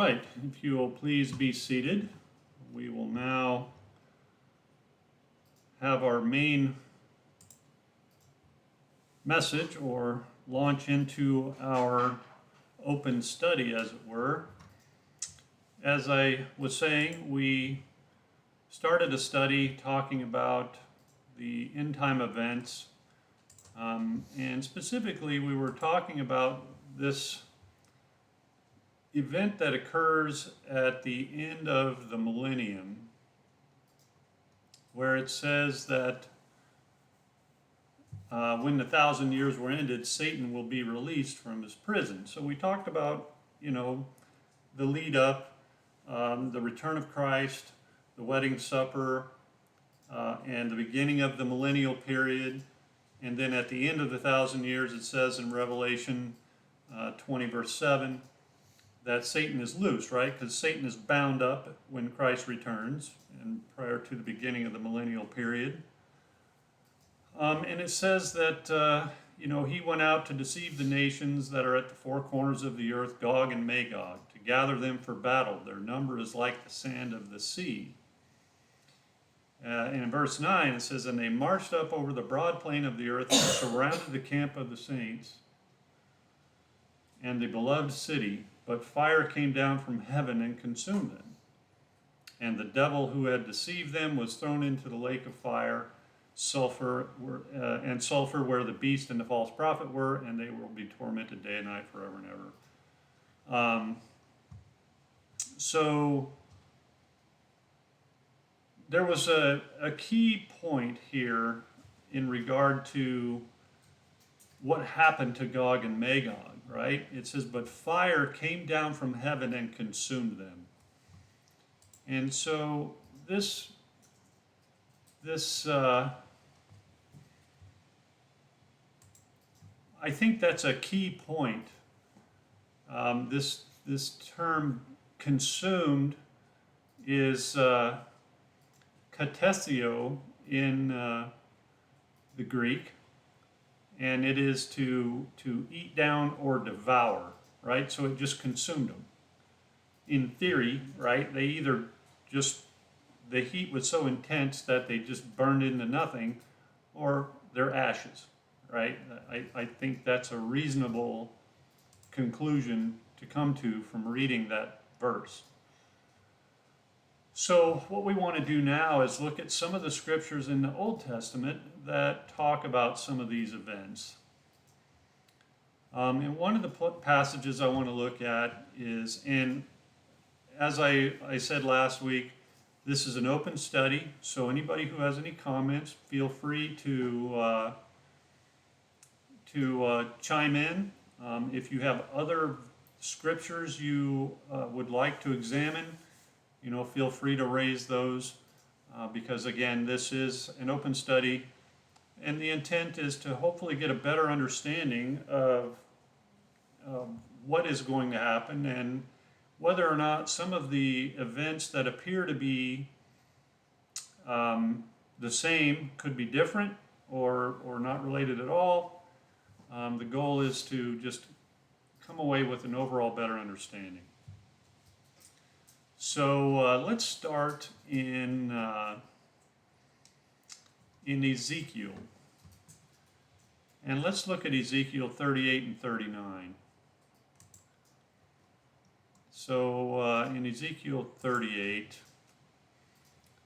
right, if you will please be seated, we will now have our main message or launch into our open study, as it were. As I was saying, we started a study talking about the end time events, and specifically we were talking about this event that occurs at the end of the millennium, where it says that when the 1,000 years were ended, Satan will be released from his prison. So we talked about, the lead up, the return of Christ, the wedding supper, and the beginning of the millennial period. And then at the end of the 1,000 years, it says in Revelation 20, verse 7, that Satan is loose, right? Because Satan is bound up when Christ returns and prior to the beginning of the millennial period. And it says that, he went out to deceive the nations that are at the four corners of the earth, Gog and Magog, to gather them for battle. Their number is like the sand of the sea. And in verse 9, it says, and they marched up over the broad plain of the earth and surrounded the camp of the saints and the beloved city. But fire came down from heaven and consumed them. And the devil who had deceived them was thrown into the lake of fire, sulfur where the beast and the false prophet were, and they will be tormented day and night forever and ever. So there was a key point here in regard to what happened to Gog and Magog, right? It says, but fire came down from heaven and consumed them. And so this I think that's a key point. This term consumed is katesio in the Greek, and it is to eat down or devour, right? So it just consumed them. In theory, right, they either just, the heat was so intense that they just burned into nothing, or they're ashes, right? I think that's a reasonable conclusion to come to from reading that verse. So what we want to do now is look at some of the scriptures in the Old Testament that talk about some of these events. And one of the passages I want to look at is, and as I said last week, this is an open study, so anybody who has any comments, feel free to chime in. If you have other scriptures you would like to examine, feel free to raise those, because again, this is an open study, and the intent is to hopefully get a better understanding of what is going to happen and whether or not some of the events that appear to be the same could be different or not related at all. The goal is to just come away with an overall better understanding. So let's start in Ezekiel. And let's look at Ezekiel 38 and 39. So in Ezekiel 38,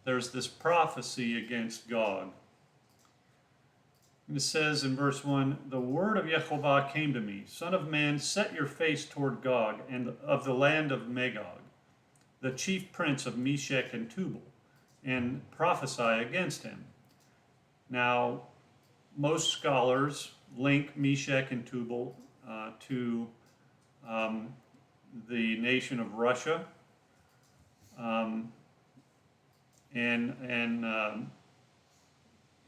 there's this prophecy against Gog. And it says in verse 1, the word of Yehovah came to me, Son of man, set your face toward Gog and of the land of Magog, the chief prince of Meshech and Tubal, and prophesy against him. Now, most scholars link Meshech and Tubal to the nation of Russia, and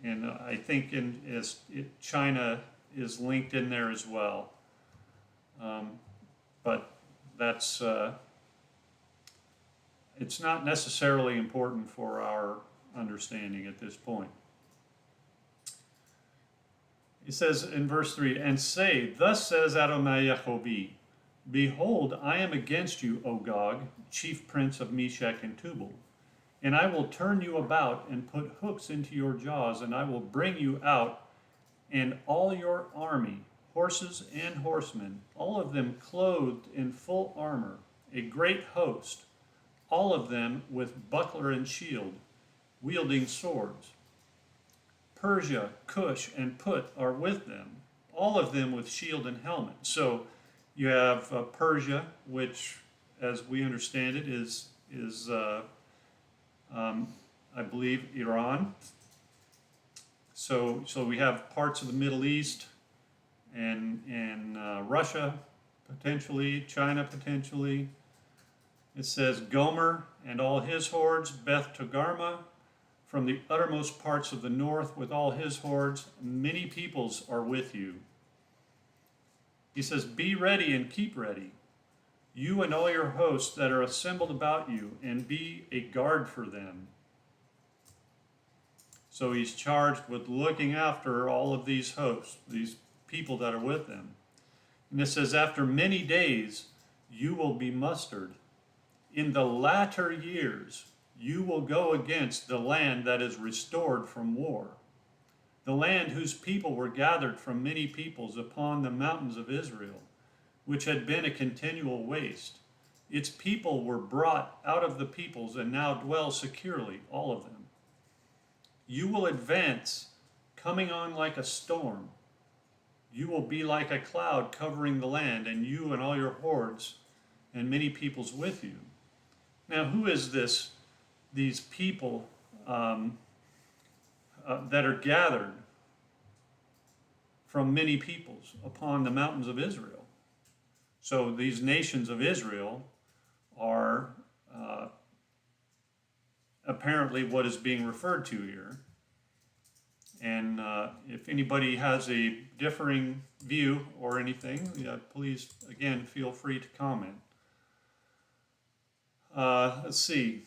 I think China is linked in there as well, but that's it's not necessarily important for our understanding at this point. It says in verse 3, and say, thus says Adonai Yehovah, Behold, I am against you, O Gog, chief prince of Meshech and Tubal. And I will turn you about and put hooks into your jaws, and I will bring you out and all your army, horses and horsemen, all of them clothed in full armor, a great host, all of them with buckler and shield, wielding swords. Persia, Cush, and Put are with them, all of them with shield and helmet. So you have Persia, which, as we understand it, is I believe, Iran. So we have parts of the Middle East and Russia potentially, China potentially. It says Gomer and all his hordes, Beth Togarmah, from the uttermost parts of the north with all his hordes, many peoples are with you. He says, be ready and keep ready, you and all your hosts that are assembled about you, and be a guard for them. So he's charged with looking after all of these hosts, these people that are with them. And it says, after many days you will be mustered. In the latter years you will go against the land that is restored from war, the land whose people were gathered from many peoples upon the mountains of Israel, which had been a continual waste. Its people were brought out of the peoples and now dwell securely, all of them. You will advance, coming on like a storm. You will be like a cloud covering the land, and you and all your hordes and many peoples with you. Now, who is this? These people that are gathered from many peoples upon the mountains of Israel. So these nations of Israel are apparently what is being referred to here. And if anybody has a differing view or anything, please, again, feel free to comment. Let's see.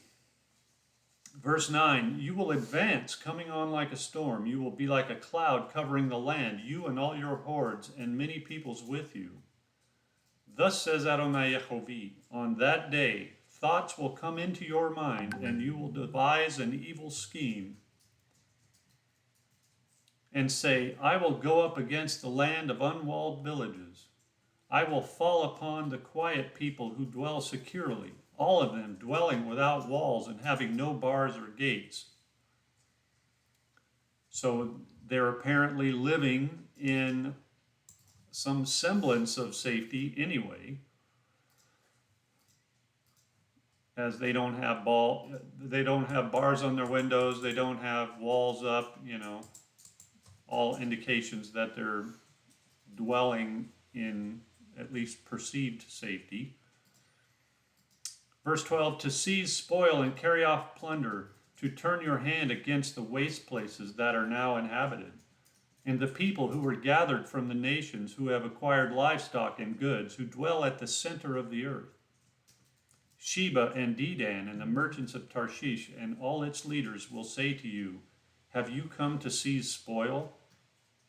Verse 9, you will advance, coming on like a storm. You will be like a cloud covering the land, you and all your hordes, and many peoples with you. Thus says Adonai Yehovah, on that day, thoughts will come into your mind, and you will devise an evil scheme, and say, I will go up against the land of unwalled villages. I will fall upon the quiet people who dwell securely, all of them dwelling without walls and having no bars or gates. So they're apparently living in some semblance of safety anyway, as they don't have bars on their windows, they don't have walls up, all indications that they're dwelling in at least perceived safety. Verse 12, to seize spoil and carry off plunder, to turn your hand against the waste places that are now inhabited, and the people who were gathered from the nations, who have acquired livestock and goods, who dwell at the center of the earth. Sheba and Dedan and the merchants of Tarshish and all its leaders will say to you, have you come to seize spoil?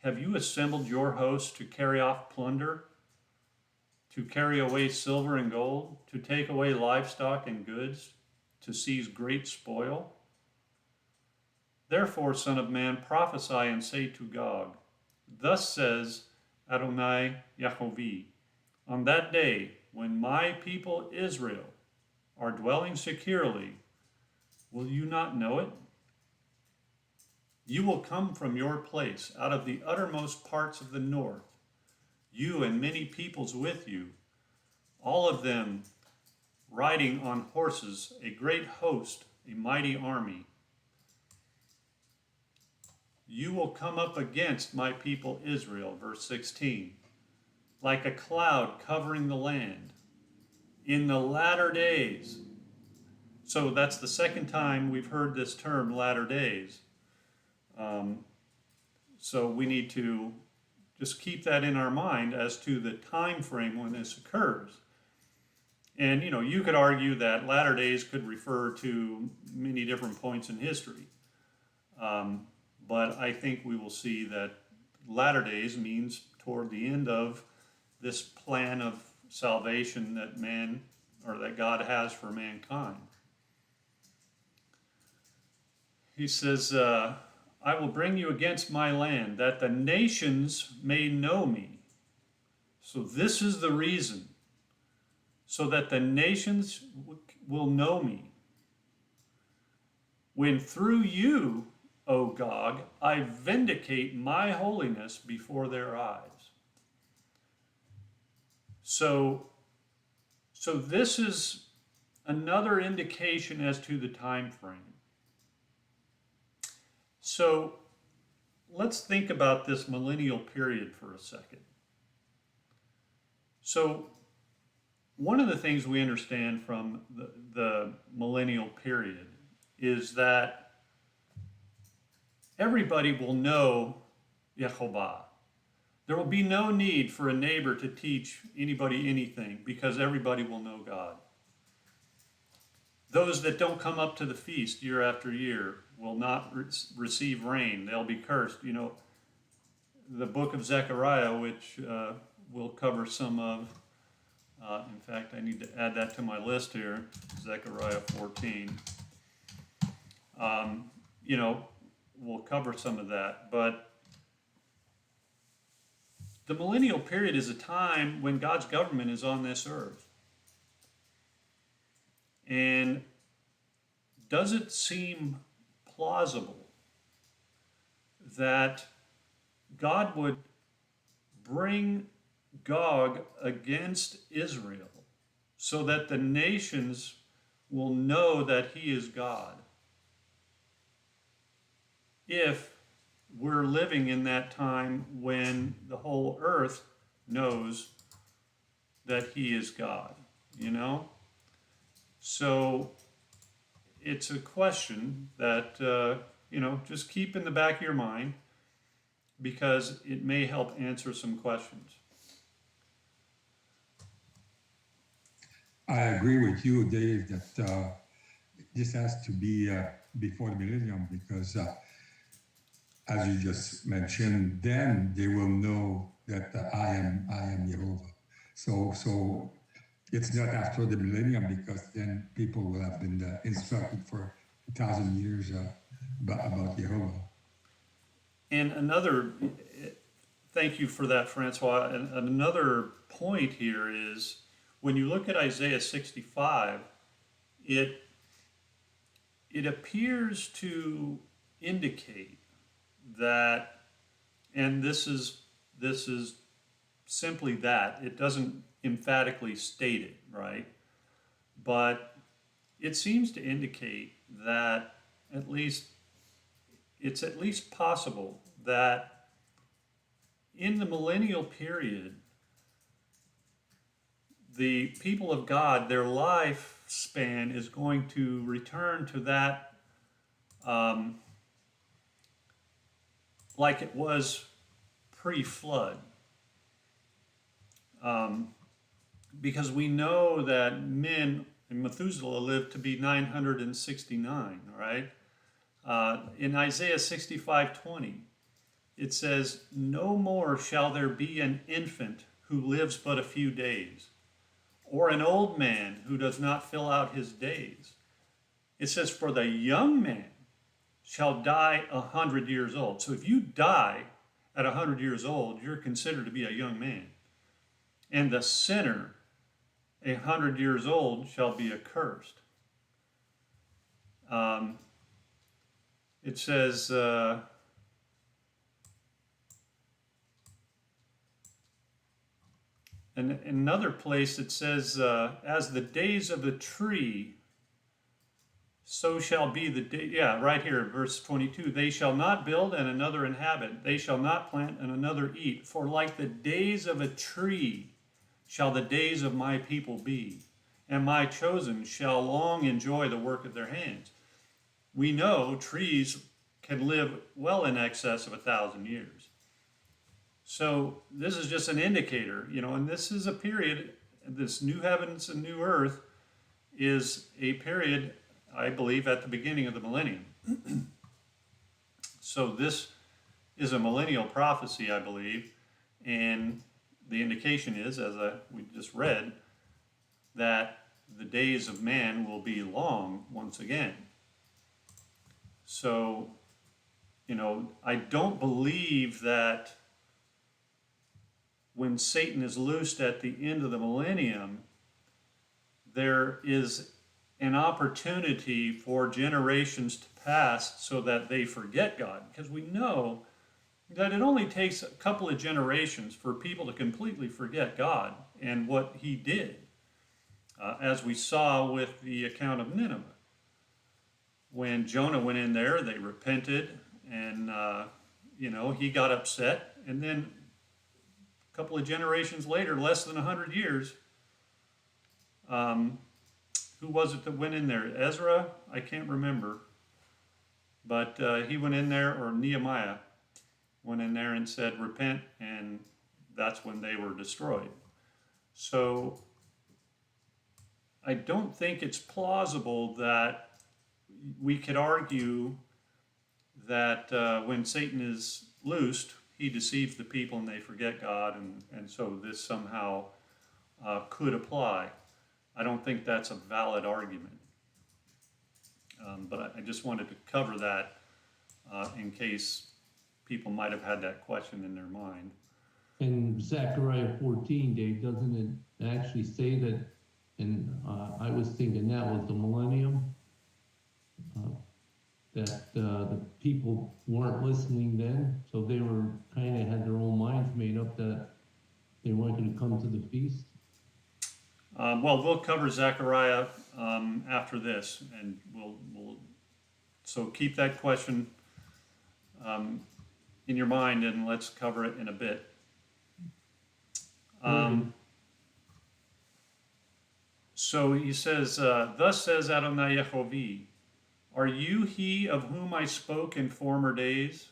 Have you assembled your hosts to carry off plunder, to carry away silver and gold, to take away livestock and goods, to seize great spoil? Therefore, Son of Man, prophesy and say to Gog, thus says Adonai Yehovah, on that day when my people Israel are dwelling securely, will you not know it? You will come from your place out of the uttermost parts of the north, you and many peoples with you, all of them riding on horses, a great host, a mighty army. You will come up against my people Israel, verse 16, like a cloud covering the land in the latter days. So that's the second time we've heard this term, latter days. So we need to just keep that in our mind as to the time frame when this occurs. And, you could argue that latter days could refer to many different points in history. But I think we will see that latter days means toward the end of this plan of salvation that that God has for mankind. He says, I will bring you against my land, that the nations may know me. So this is the reason, so that the nations will know me. When through you, O Gog, I vindicate my holiness before their eyes. So this is another indication as to the time frame. So let's think about this millennial period for a second. So one of the things we understand from the millennial period is that everybody will know Yehovah. There will be no need for a neighbor to teach anybody anything because everybody will know God. Those that don't come up to the feast year after year will not receive rain. They'll be cursed. You know, the book of Zechariah, which we'll cover some of. In fact, I need to add that to my list here, Zechariah 14. You know, we'll cover some of that. But the millennial period is a time when God's government is on this earth. And does it seem plausible that God would bring Gog against Israel so that the nations will know that he is God? If we're living in that time when the whole earth knows that he is God, you know? So it's a question that, just keep in the back of your mind because it may help answer some questions. I agree with you, Dave, that this has to be before the millennium because, as you just mentioned, then they will know that I am Jehovah. So it's not after the millennium because then people will have been instructed for 1,000 years about Jehovah. And thank you for that, Francois. And another point here is when you look at Isaiah 65, it appears to indicate that, and this is simply that, it doesn't emphatically state it, right? But it seems to indicate that it's at least possible that in the millennial period, the people of God, their lifespan is going to return to that like it was pre-flood. Because we know that men in Methuselah lived to be 969, right? In Isaiah 65:20, it says, "No more shall there be an infant who lives but a few days, or an old man who does not fill out his days." It says, "For the young man shall die 100 years old." So if you die at 100 years old, you're considered to be a young man. "And the sinner, 100 years old, shall be accursed." It says, in another place it says, "As the days of the tree, so shall be the day," yeah, right here, verse 22, "They shall not build and another inhabit. They shall not plant and another eat. For like the days of a tree shall the days of my people be, and my chosen shall long enjoy the work of their hands." We know trees can live well in excess of 1,000 years. So this is just an indicator, and this is a period, this new heavens and new earth is a period, I believe, at the beginning of the millennium. So this is a millennial prophecy, I believe, and the indication is, as we just read, that the days of man will be long once again. So, I don't believe that when Satan is loosed at the end of the millennium, there is an opportunity for generations to pass so that they forget God. Because we know that it only takes a couple of generations for people to completely forget God and what he did, as we saw with the account of Nineveh. When Jonah went in there, they repented, and he got upset, and then a couple of generations later, less than 100 years, who was it that went in there? Ezra? I can't remember. But he went in there, or Nehemiah went in there and said, repent, and that's when they were destroyed. So I don't think it's plausible that we could argue that when Satan is loosed, he deceives the people and they forget God, and so this somehow could apply. I don't think that's a valid argument. But I just wanted to cover that in case people might have had that question in their mind. In Zechariah 14, Dave, doesn't it actually say that, and I was thinking that was the millennium, that the people weren't listening then, so they were kind of had their own minds made up that they wanted to come to the feast? Well, we'll cover Zechariah after this, and we'll so keep that question in your mind, and let's cover it in a bit. So he says, thus says Adonai Yehovah, are you he of whom I spoke in former days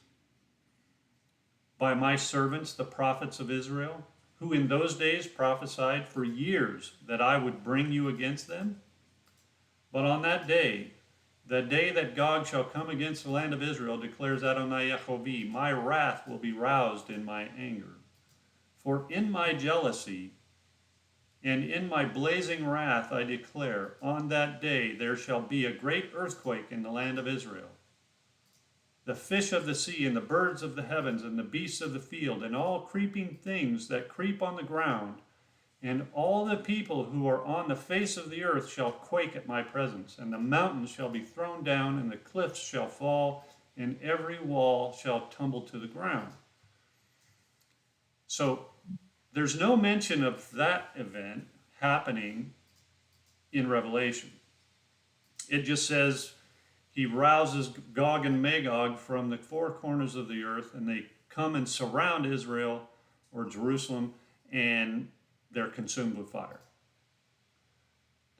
by my servants, the prophets of Israel, who in those days prophesied for years that I would bring you against them? But on that day, the day that Gog shall come against the land of Israel, declares Adonai Yehovah, my wrath will be roused in my anger. For in my jealousy and in my blazing wrath I declare, on that day there shall be a great earthquake in the land of Israel. The fish of the sea and the birds of the heavens and the beasts of the field and all creeping things that creep on the ground and all the people who are on the face of the earth shall quake at my presence, and the mountains shall be thrown down and the cliffs shall fall and every wall shall tumble to the ground. So there's no mention of that event happening in Revelation. It just says he rouses Gog and Magog from the four corners of the earth, and they come and surround Israel or Jerusalem, and they're consumed with fire.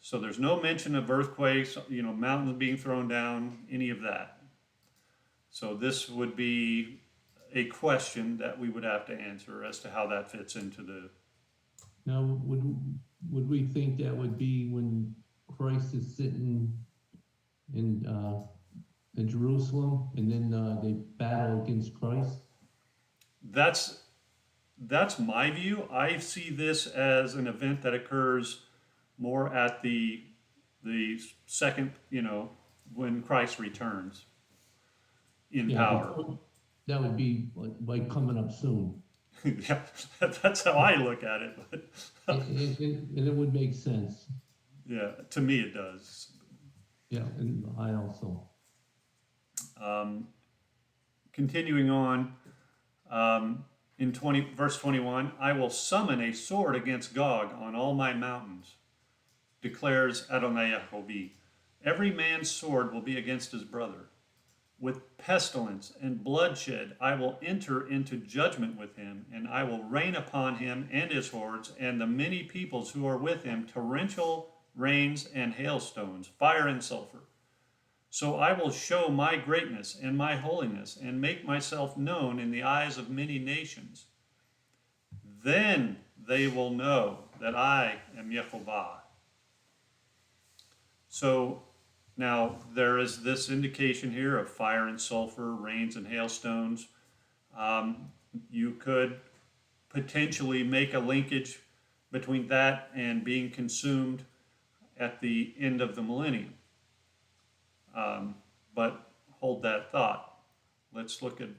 So there's no mention of earthquakes, mountains being thrown down, any of that. So this would be a question that we would have to answer as to how that fits into the... Now, would we think that would be when Christ is sitting in Jerusalem, and then they battle against Christ? That's my view. I see this as an event that occurs more at the second, when Christ returns in power. That would be like coming up soon. Yeah, that's how I look at it. But and it would make sense. Yeah, to me it does. Yeah, and I also. Continuing on, in verse 21, I will summon a sword against Gog on all my mountains, declares Adonai Yehovah. Every man's sword will be against his brother. With pestilence and bloodshed I will enter into judgment with him, and I will rain upon him and his hordes and the many peoples who are with him torrential rains and hailstones, fire and sulfur. So I will show my greatness and my holiness and make myself known in the eyes of many nations. Then they will know that I am Yehovah. So now there is this indication here of fire and sulfur, rains and hailstones. You could potentially make a linkage between that and being consumed at the end of the millennium. But hold that thought. Let's look at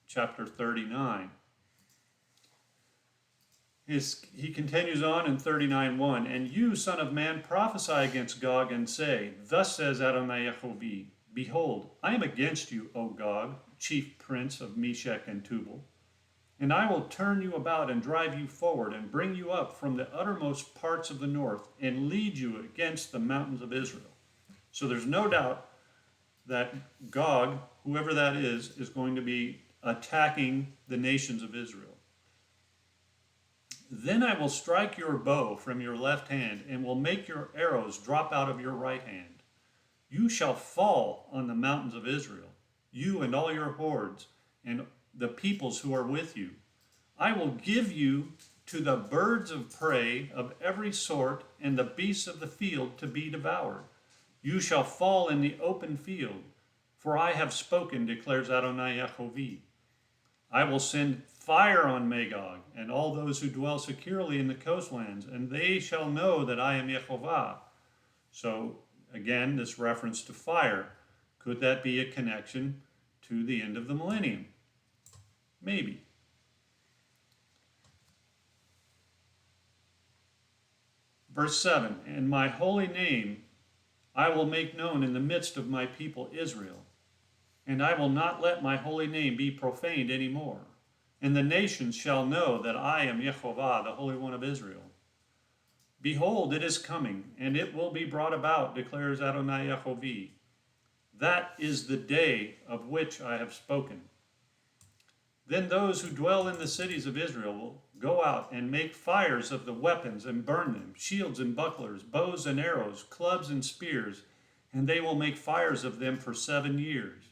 chapter 39. He continues on in 39:1, and you, son of man, prophesy against Gog and say, thus says Adonai Yehovah, behold, I am against you, O Gog, chief prince of Meshech and Tubal, and I will turn you about and drive you forward and bring you up from the uttermost parts of the north and lead you against the mountains of Israel. So there's no doubt that Gog, whoever that is going to be attacking the nations of Israel. Then I will strike your bow from your left hand and will make your arrows drop out of your right hand. You shall fall on the mountains of Israel, you and all your hordes, and the peoples who are with you. I will give you to the birds of prey of every sort and the beasts of the field to be devoured. You shall fall in the open field, for I have spoken, declares Adonai Yehovah. I will send fire on Magog and all those who dwell securely in the coastlands, and they shall know that I am Yehovah. So again, this reference to fire. Could that be a connection to the end of the millennium? Maybe. Verse 7, and my holy name I will make known in the midst of my people Israel, and I will not let my holy name be profaned any more. And the nations shall know that I am Yehovah, the Holy One of Israel. Behold, it is coming, and it will be brought about, declares Adonai Yehovah. That is the day of which I have spoken. Then those who dwell in the cities of Israel will go out and make fires of the weapons and burn them, shields and bucklers, bows and arrows, clubs and spears, and they will make fires of them for 7 years,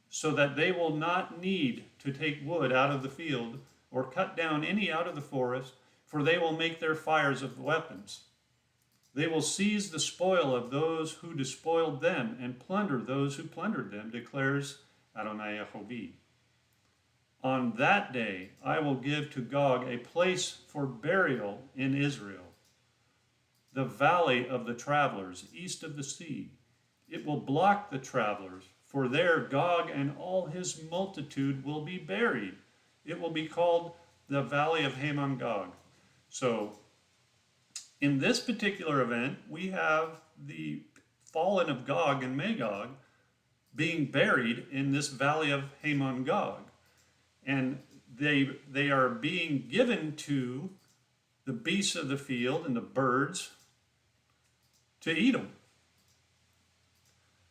so that they will not need to take wood out of the field or cut down any out of the forest, for they will make their fires of weapons. They will seize the spoil of those who despoiled them and plunder those who plundered them, declares Adonai Yehovah. On that day I will give to Gog a place for burial in Israel, the valley of the travelers, east of the sea. It will block the travelers, for there Gog and all his multitude will be buried. It will be called the valley of Magog. So in this particular event, we have the fallen of Gog and Magog being buried in this valley of Magog. And they are being given to the beasts of the field and the birds to eat them.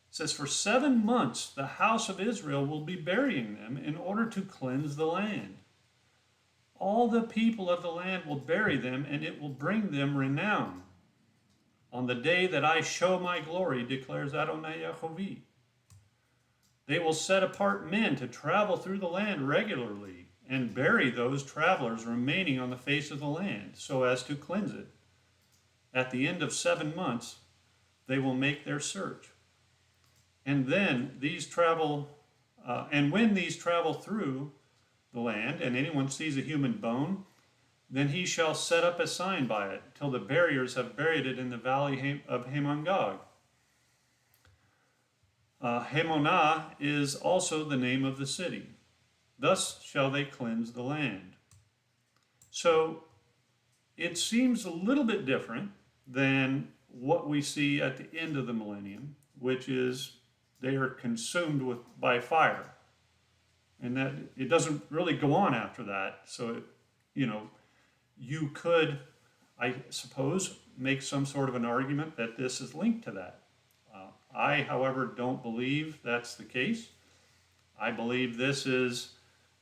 It says, for 7 months the house of Israel will be burying them in order to cleanse the land. All the people of the land will bury them, and it will bring them renown. On the day that I show my glory, declares Adonai Yehovah. They will set apart men to travel through the land regularly and bury those travelers remaining on the face of the land so as to cleanse it. At the end of 7 months, they will make their search. And then when these travel through the land and anyone sees a human bone, then he shall set up a sign by it till the buriers have buried it in the valley of Magog. Hamonah is also the name of the city. Thus shall they cleanse the land. So it seems a little bit different than what we see at the end of the millennium, which is they are consumed by fire. And that it doesn't really go on after that. So, you could, I suppose, make some sort of an argument that this is linked to that. I, however, don't believe that's the case. I believe this is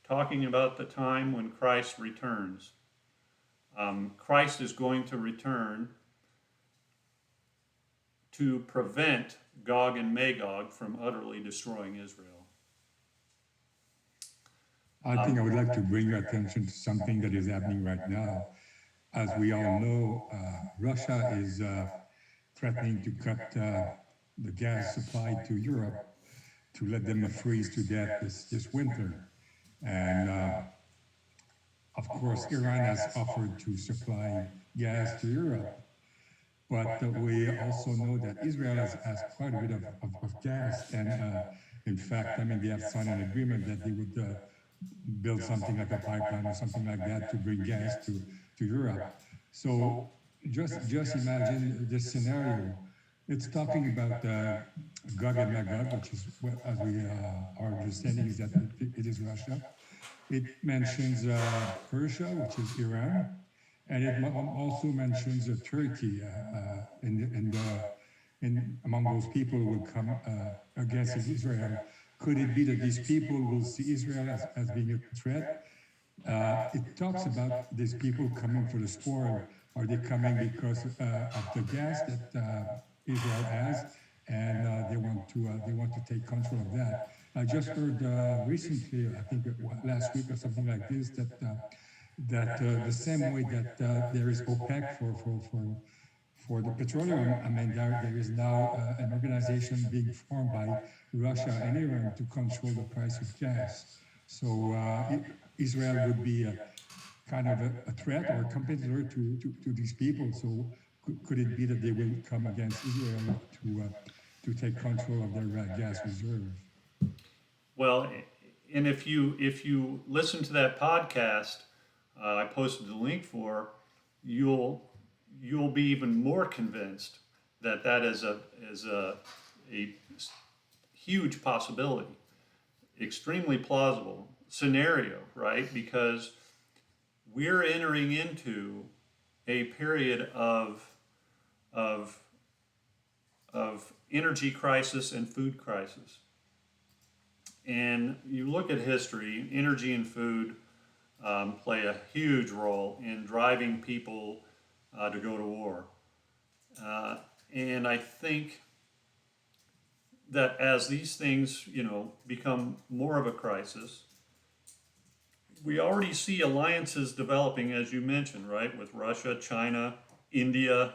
talking about the time when Christ returns. Christ is going to return to prevent Gog and Magog from utterly destroying Israel. I think I would like to bring your attention to something that is happening right now. As we all know, Russia is threatening to cut the gas supply to Europe to let them freeze to death this winter. And of course, Iran has offered to supply gas to Europe. But we also know that Israel has quite a bit of gas. And in fact, I mean, they have signed an agreement that they would build something like a pipeline or something like that to bring gas to Europe. So just imagine this scenario. It's talking about Gog and Magog, which is, as we our understanding is that it is Russia. It mentions Persia, which is Iran, and it also mentions Turkey in among those people who will come against Israel. Could it be that these people will see Israel as being a threat? It talks about these people coming for the spoil. Are they coming because of the gas that Israel has, and they want to take control of that? I just heard recently, I think last week or something like this, that the same way that there is OPEC for the petroleum, I mean, there is now an organization being formed by Russia and Iran to control the price of gas. So Israel would be a kind of a threat or a competitor to these people. So could it be that they will come against Israel to take control of their gas reserve? Well, and if you listen to that podcast, I posted the link for, you'll be even more convinced that that is a huge possibility, extremely plausible scenario, right? Because we're entering into a period of energy crisis and food crisis. And you look at history, energy and food play a huge role in driving people to go to war. And I think that as these things, become more of a crisis, we already see alliances developing, as you mentioned, right, with Russia, China, India,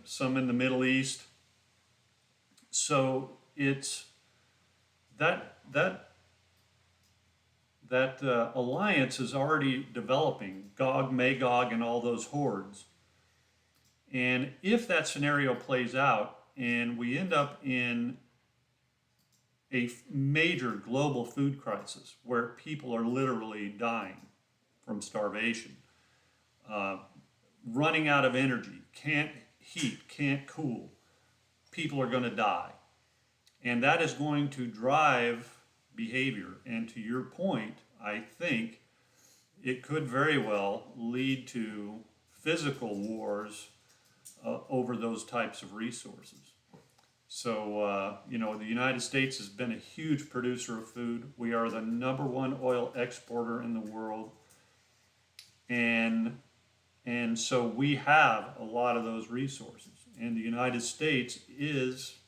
some in the Middle East. So it's that alliance is already developing, Gog, Magog, and all those hordes. And if that scenario plays out and we end up in a major global food crisis where people are literally dying from starvation, running out of energy, can't heat, can't cool, people are going to die. And that is going to drive behavior. And to your point, I think it could very well lead to physical wars over those types of resources. So, the United States has been a huge producer of food. We are the #1 oil exporter in the world. And so we have a lot of those resources. And the United States is,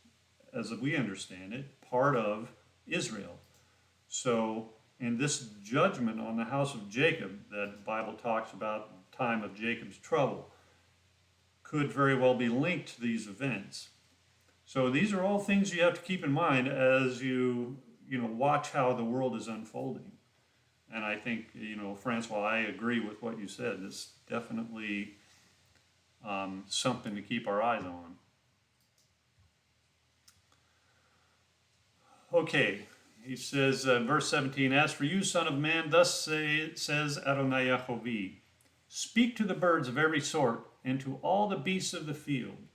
as we understand it, part of Israel. So, in this judgment on the house of Jacob that the Bible talks about, the time of Jacob's trouble, could very well be linked to these events. So these are all things you have to keep in mind as you watch how the world is unfolding. And I think, Francois, I agree with what you said. It's definitely something to keep our eyes on. Okay, he says, verse 17, "As for you, son of man, thus says Adonai Yahovah, speak to the birds of every sort and to all the beasts of the field.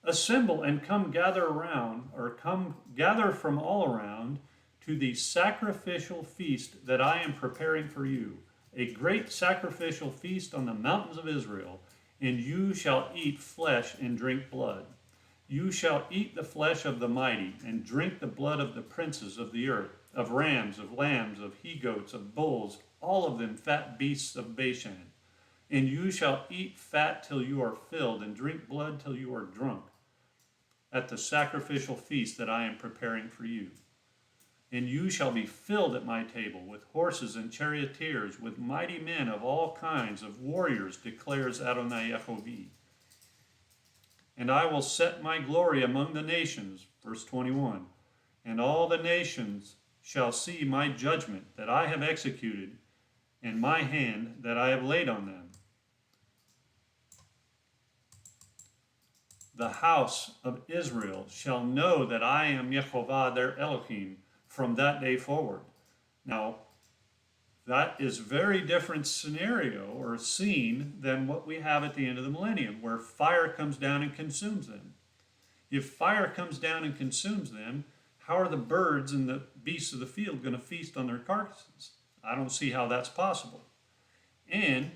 Assemble and come gather around, or come gather from all around to the sacrificial feast that I am preparing for you, a great sacrificial feast on the mountains of Israel, and you shall eat flesh and drink blood. You shall eat the flesh of the mighty, and drink the blood of the princes of the earth, of rams, of lambs, of he-goats, of bulls, all of them fat beasts of Bashan. And you shall eat fat till you are filled, and drink blood till you are drunk, at the sacrificial feast that I am preparing for you. And you shall be filled at my table with horses and charioteers, with mighty men of all kinds of warriors, declares Adonai Yahovah. And I will set my glory among the nations," verse 21, "and all the nations shall see my judgment that I have executed, and my hand that I have laid on them. The house of Israel shall know that I am Yehovah their Elohim from that day forward. Now, that is very different scenario or scene than what we have at the end of the millennium, where fire comes down and consumes them. If fire comes down and consumes them, how are the birds and the beasts of the field going to feast on their carcasses? I don't see how that's possible. And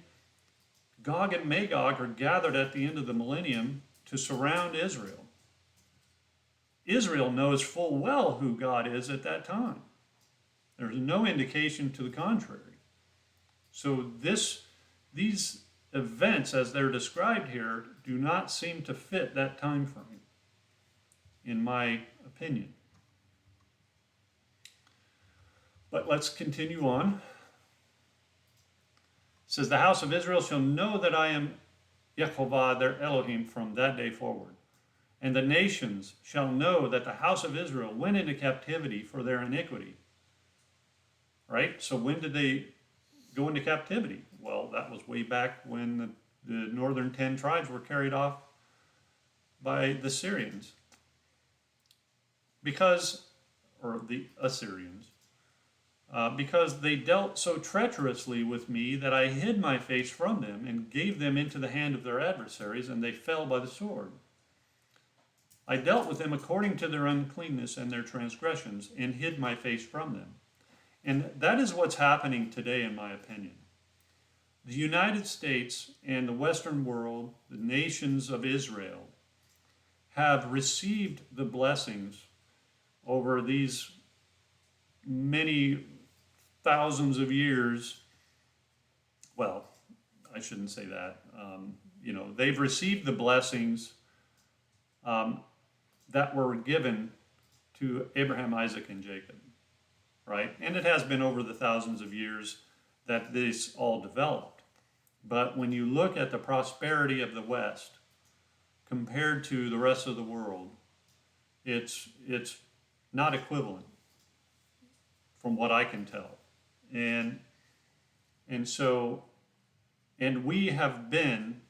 Gog and Magog are gathered at the end of the millennium to surround Israel. Israel knows full well who God is at that time. There's no indication to the contrary. So these events, as they're described here, do not seem to fit that time frame, in my opinion. But let's continue on. It says, the house of Israel shall know that I am Yehovah their Elohim from that day forward. And the nations shall know that the house of Israel went into captivity for their iniquity. Right? So when did they go into captivity? Well, that was way back when the northern 10 tribes were carried off by the Syrians. Or the Assyrians. Because they dealt so treacherously with me that I hid my face from them and gave them into the hand of their adversaries, and they fell by the sword. I dealt with them according to their uncleanness and their transgressions, and hid my face from them. And that is what's happening today, in my opinion. The United States and the Western world, the nations of Israel, have received the blessings over these many thousands of years. Well, I shouldn't say that. They've received the blessings that were given to Abraham, Isaac, and Jacob, right? And it has been over the thousands of years that this all developed. But when you look at the prosperity of the West compared to the rest of the world, it's not equivalent from what I can tell. And we have been,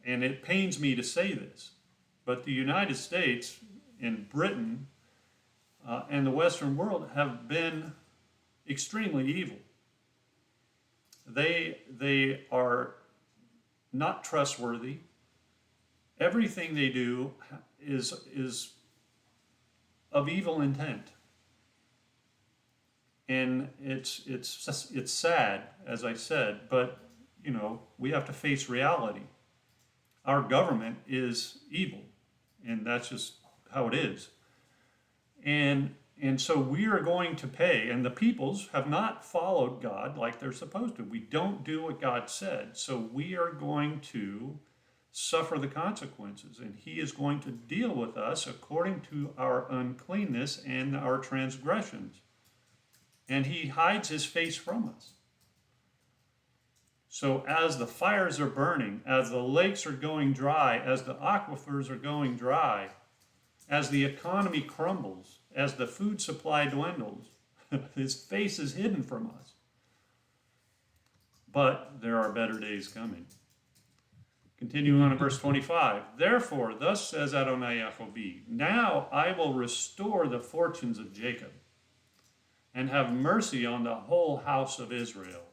and it pains me to say this, but the United States and Britain and the Western world have been extremely evil. They are not trustworthy. Everything they do is of evil intent. And it's sad, as I said, but we have to face reality. Our government is evil, and that's just how it is. And so we are going to pay, and the peoples have not followed God like they're supposed to. We don't do what God said, so we are going to suffer the consequences, and He is going to deal with us according to our uncleanness and our transgressions. And He hides His face from us. So as the fires are burning, as the lakes are going dry, as the aquifers are going dry, as the economy crumbles, as the food supply dwindles, His face is hidden from us. But there are better days coming. Continuing on in verse 25. Therefore, thus says Adonai Yahovah, now I will restore the fortunes of Jacob, and have mercy on the whole house of Israel.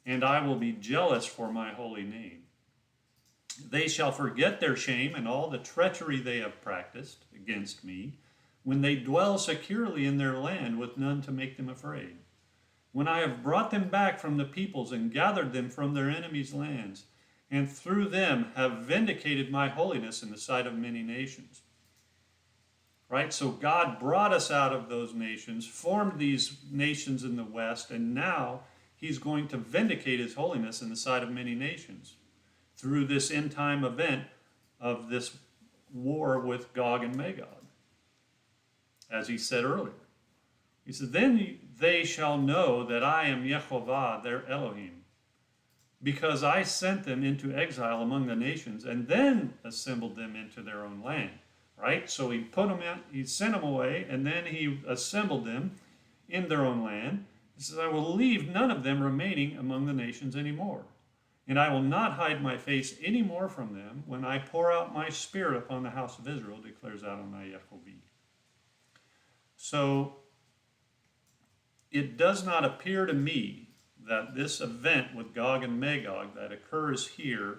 And I will be jealous for my holy name. They shall forget their shame and all the treachery they have practiced against me, when they dwell securely in their land with none to make them afraid. When I have brought them back from the peoples and gathered them from their enemies' lands, and through them have vindicated my holiness in the sight of many nations. Right? So God brought us out of those nations, formed these nations in the West, and now He's going to vindicate His holiness in the sight of many nations through this end time event of this war with Gog and Magog. As He said earlier. He said, then they shall know that I am Yehovah their Elohim, because I sent them into exile among the nations and then assembled them into their own land. right? So he put them in, he sent them away, and then he assembled them in their own land. He says, I will leave none of them remaining among the nations anymore. And I will not hide my face any more from them when I pour out my spirit upon the house of Israel, declares Adonai Yehovah. So it does not appear to me that this event with Gog and Magog that occurs here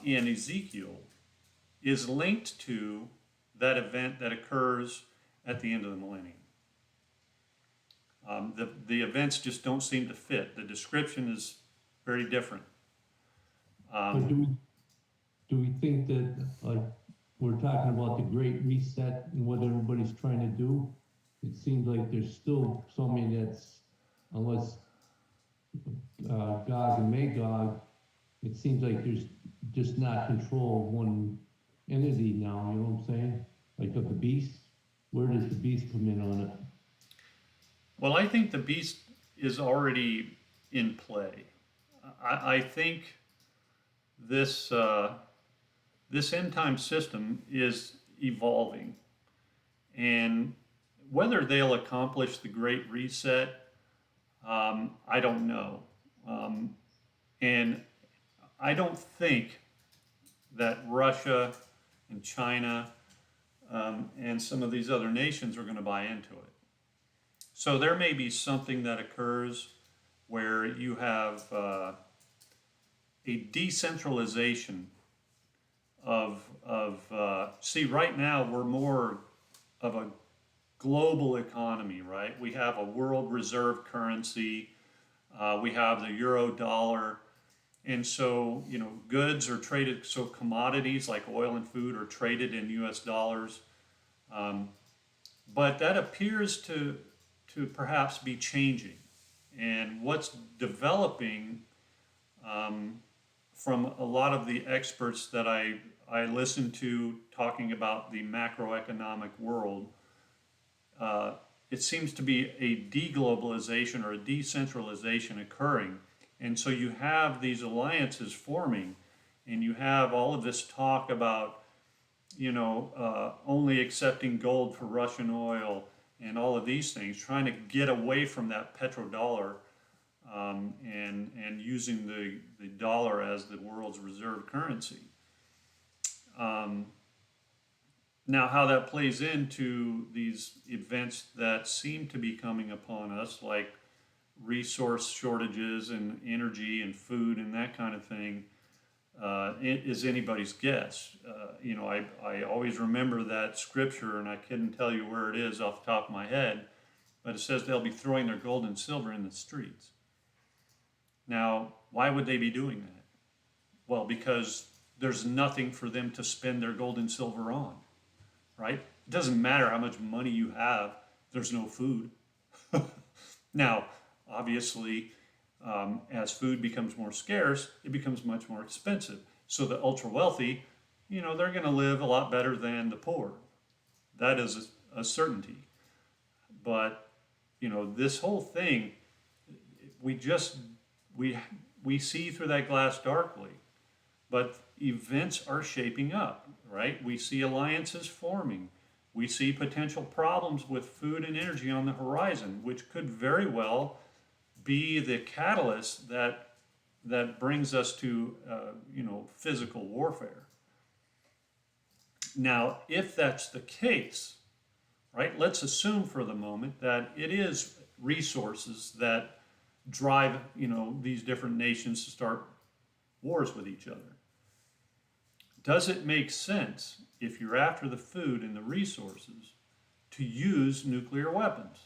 in Ezekiel is linked to that event that occurs at the end of the millennium. The events just don't seem to fit. The description is very different. But do we think that, like, we're talking about the Great Reset and what everybody's trying to do? It seems like there's still something that's, unless Gog and Magog, it seems like there's just not control of one entity now, you know what I'm saying? Like of the beast, where does the beast come in on it? Well, I think the beast is already in play. I think this this end time system is evolving, and whether they'll accomplish the Great Reset, I don't know, and I don't think that Russia and China and some of these other nations are going to buy into it. So there may be something that occurs where you have a decentralization see, right now we're more of a global economy, right? We have a world reserve currency, we have the euro dollar, and so, you know, goods are traded, so commodities like oil and food are traded in US dollars. But that appears to perhaps be changing. And what's developing from a lot of the experts that I listen to talking about the macroeconomic world, it seems to be a deglobalization or a decentralization occurring. And so you have these alliances forming, and you have all of this talk about, you know, only accepting gold for Russian oil and all of these things, trying to get away from that petrodollar and using the dollar as the world's reserve currency. Now, how that plays into these events that seem to be coming upon us, like resource shortages and energy and food and that kind of thing, it is anybody's guess. You know, I always remember that scripture, and I couldn't tell you where it is off the top of my head, but it says they'll be throwing their gold and silver in the streets. Now, why would they be doing that? Well, because there's nothing for them to spend their gold and silver on, right? It doesn't matter how much money you have, there's no food. Now, obviously, as food becomes more scarce, it becomes much more expensive. So the ultra wealthy, you know, they're going to live a lot better than the poor. That is a certainty. But, you know, this whole thing, we see through that glass darkly. But events are shaping up, right? We see alliances forming. We see potential problems with food and energy on the horizon, which could very well be the catalyst that brings us to, you know, physical warfare. Now, if that's the case, right, let's assume for the moment that it is resources that drive, you know, these different nations to start wars with each other. Does it make sense, if you're after the food and the resources, to use nuclear weapons?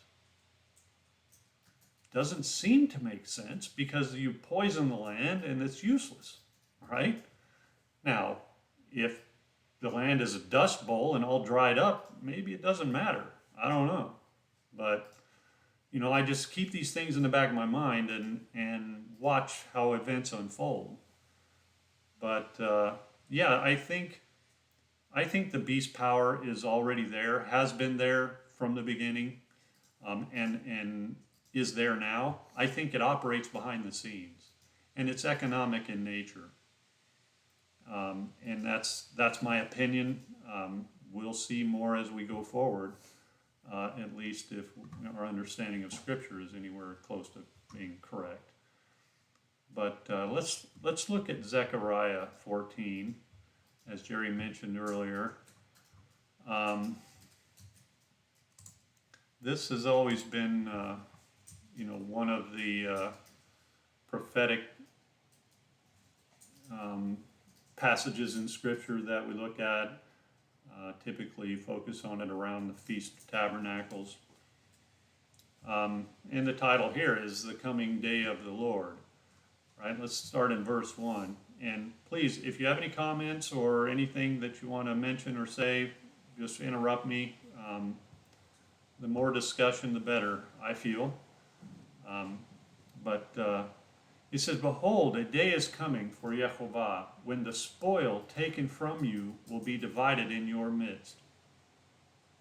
Doesn't seem to make sense, because you poison the land and it's useless, right? Now, if the land is a dust bowl and all dried up, maybe it doesn't matter. I don't know. But, you know, I just keep these things in the back of my mind and watch how events unfold. But yeah, I think the beast power is already there, has been there from the beginning, and is there now. I think it operates behind the scenes, and it's economic in nature. And that's my opinion. We'll see more as we go forward, at least if our understanding of Scripture is anywhere close to being correct. But let's look at Zechariah 14, as Jerry mentioned earlier. This has always been, one of the prophetic passages in Scripture that we look at. Typically focus on it around the Feast of Tabernacles. And the title here is The Coming Day of the Lord. Right, let's start in verse 1. And please, if you have any comments or anything that you want to mention or say, just interrupt me. The more discussion, the better, I feel. It says, "Behold, a day is coming for Yehovah, when the spoil taken from you will be divided in your midst.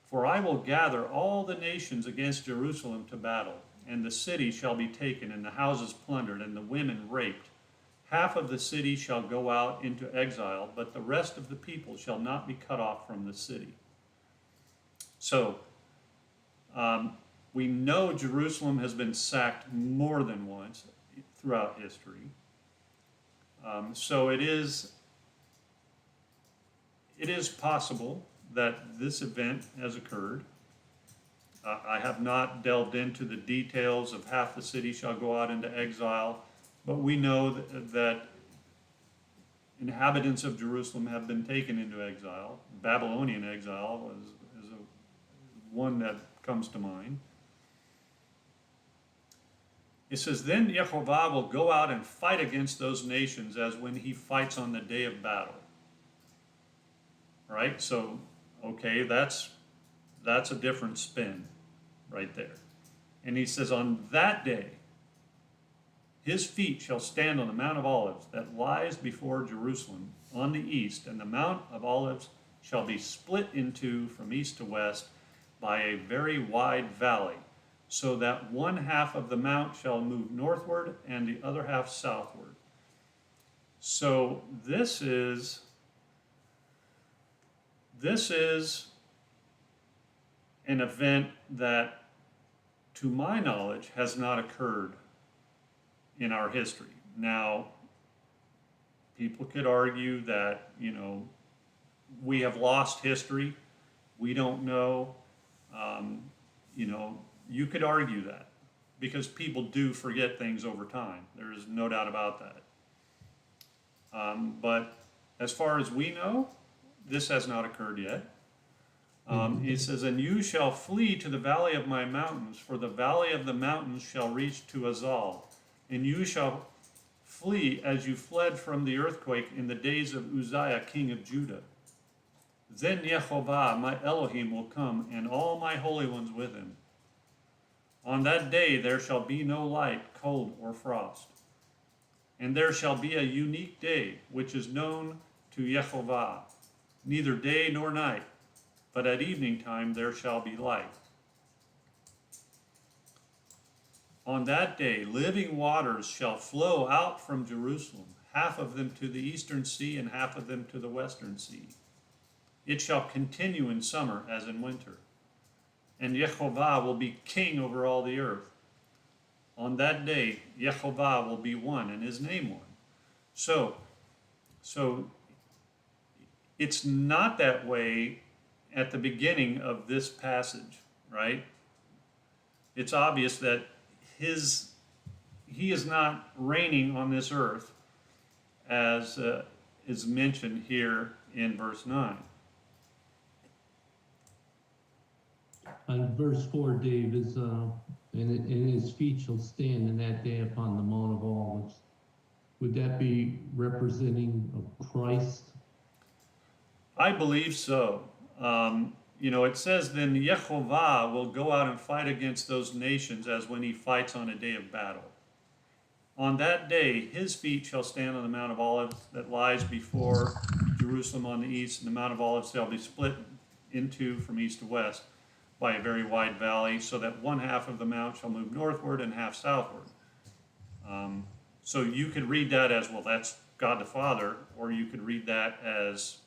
For I will gather all the nations against Jerusalem to battle, and the city shall be taken, and the houses plundered, and the women raped. Half of the city shall go out into exile, but the rest of the people shall not be cut off from the city." So, we know Jerusalem has been sacked more than once throughout history. So it is possible that this event has occurred. I have not delved into the details of half the city shall go out into exile, but we know that inhabitants of Jerusalem have been taken into exile. Babylonian exile is one that comes to mind. It says, "Then Yehovah will go out and fight against those nations as when he fights on the day of battle." Right? So, okay, that's a different spin right there. And he says, "On that day, his feet shall stand on the Mount of Olives that lies before Jerusalem on the east, and the Mount of Olives shall be split into from east to west by a very wide valley, so that one half of the mount shall move northward and the other half southward." So this is an event that, to my knowledge, has not occurred in our history. Now, people could argue that, we have lost history. We don't know. You could argue that, because people do forget things over time. There is no doubt about that. But as far as we know, this has not occurred yet. It says, "And you shall flee to the valley of my mountains, for the valley of the mountains shall reach to Azal. And you shall flee as you fled from the earthquake in the days of Uzziah, king of Judah. Then Yehovah, my Elohim, will come, and all my holy ones with him. On that day there shall be no light, cold, or frost. And there shall be a unique day, which is known to Yehovah, neither day nor night, but at evening time there shall be light. On that day living waters shall flow out from Jerusalem, half of them to the eastern sea and half of them to the western sea. It shall continue in summer as in winter. And Yehovah will be king over all the earth. On that day, Yehovah will be one, and his name one." So it's not that way at the beginning of this passage, right? It's obvious that he is not reigning on this earth, as is mentioned here in verse 9. On verse 4, Dave, is and his feet shall stand in that day upon the Mount of Olives. Would that be representing of Christ? I believe so. It says, "Then Yehovah will go out and fight against those nations as when he fights on a day of battle. On that day, his feet shall stand on the Mount of Olives that lies before Jerusalem on the east, and the Mount of Olives shall be split into from east to west by a very wide valley, so that one half of the mount shall move northward and half southward." So you could read that as, well, that's God the Father, or you could read that as,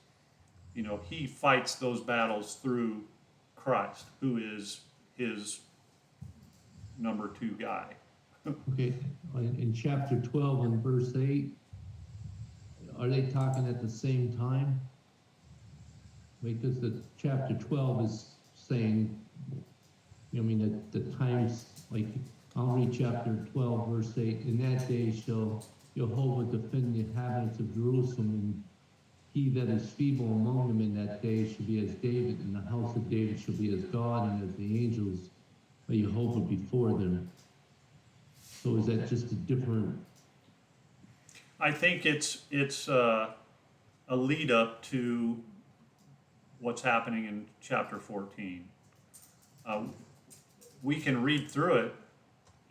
he fights those battles through Christ, who is his number 2 guy. Okay, in chapter 12 and verse 8, are they talking at the same time? Because the chapter 12 is saying, that the times, like, I'll read chapter 12, verse 8. In that day shall Jehovah defend the inhabitants of Jerusalem, and he that is feeble among them in that day shall be as David, and the house of David shall be as God, and as the angels of Jehovah before them. So is that just a different? I think it's a lead up to what's happening in chapter 14. We can read through it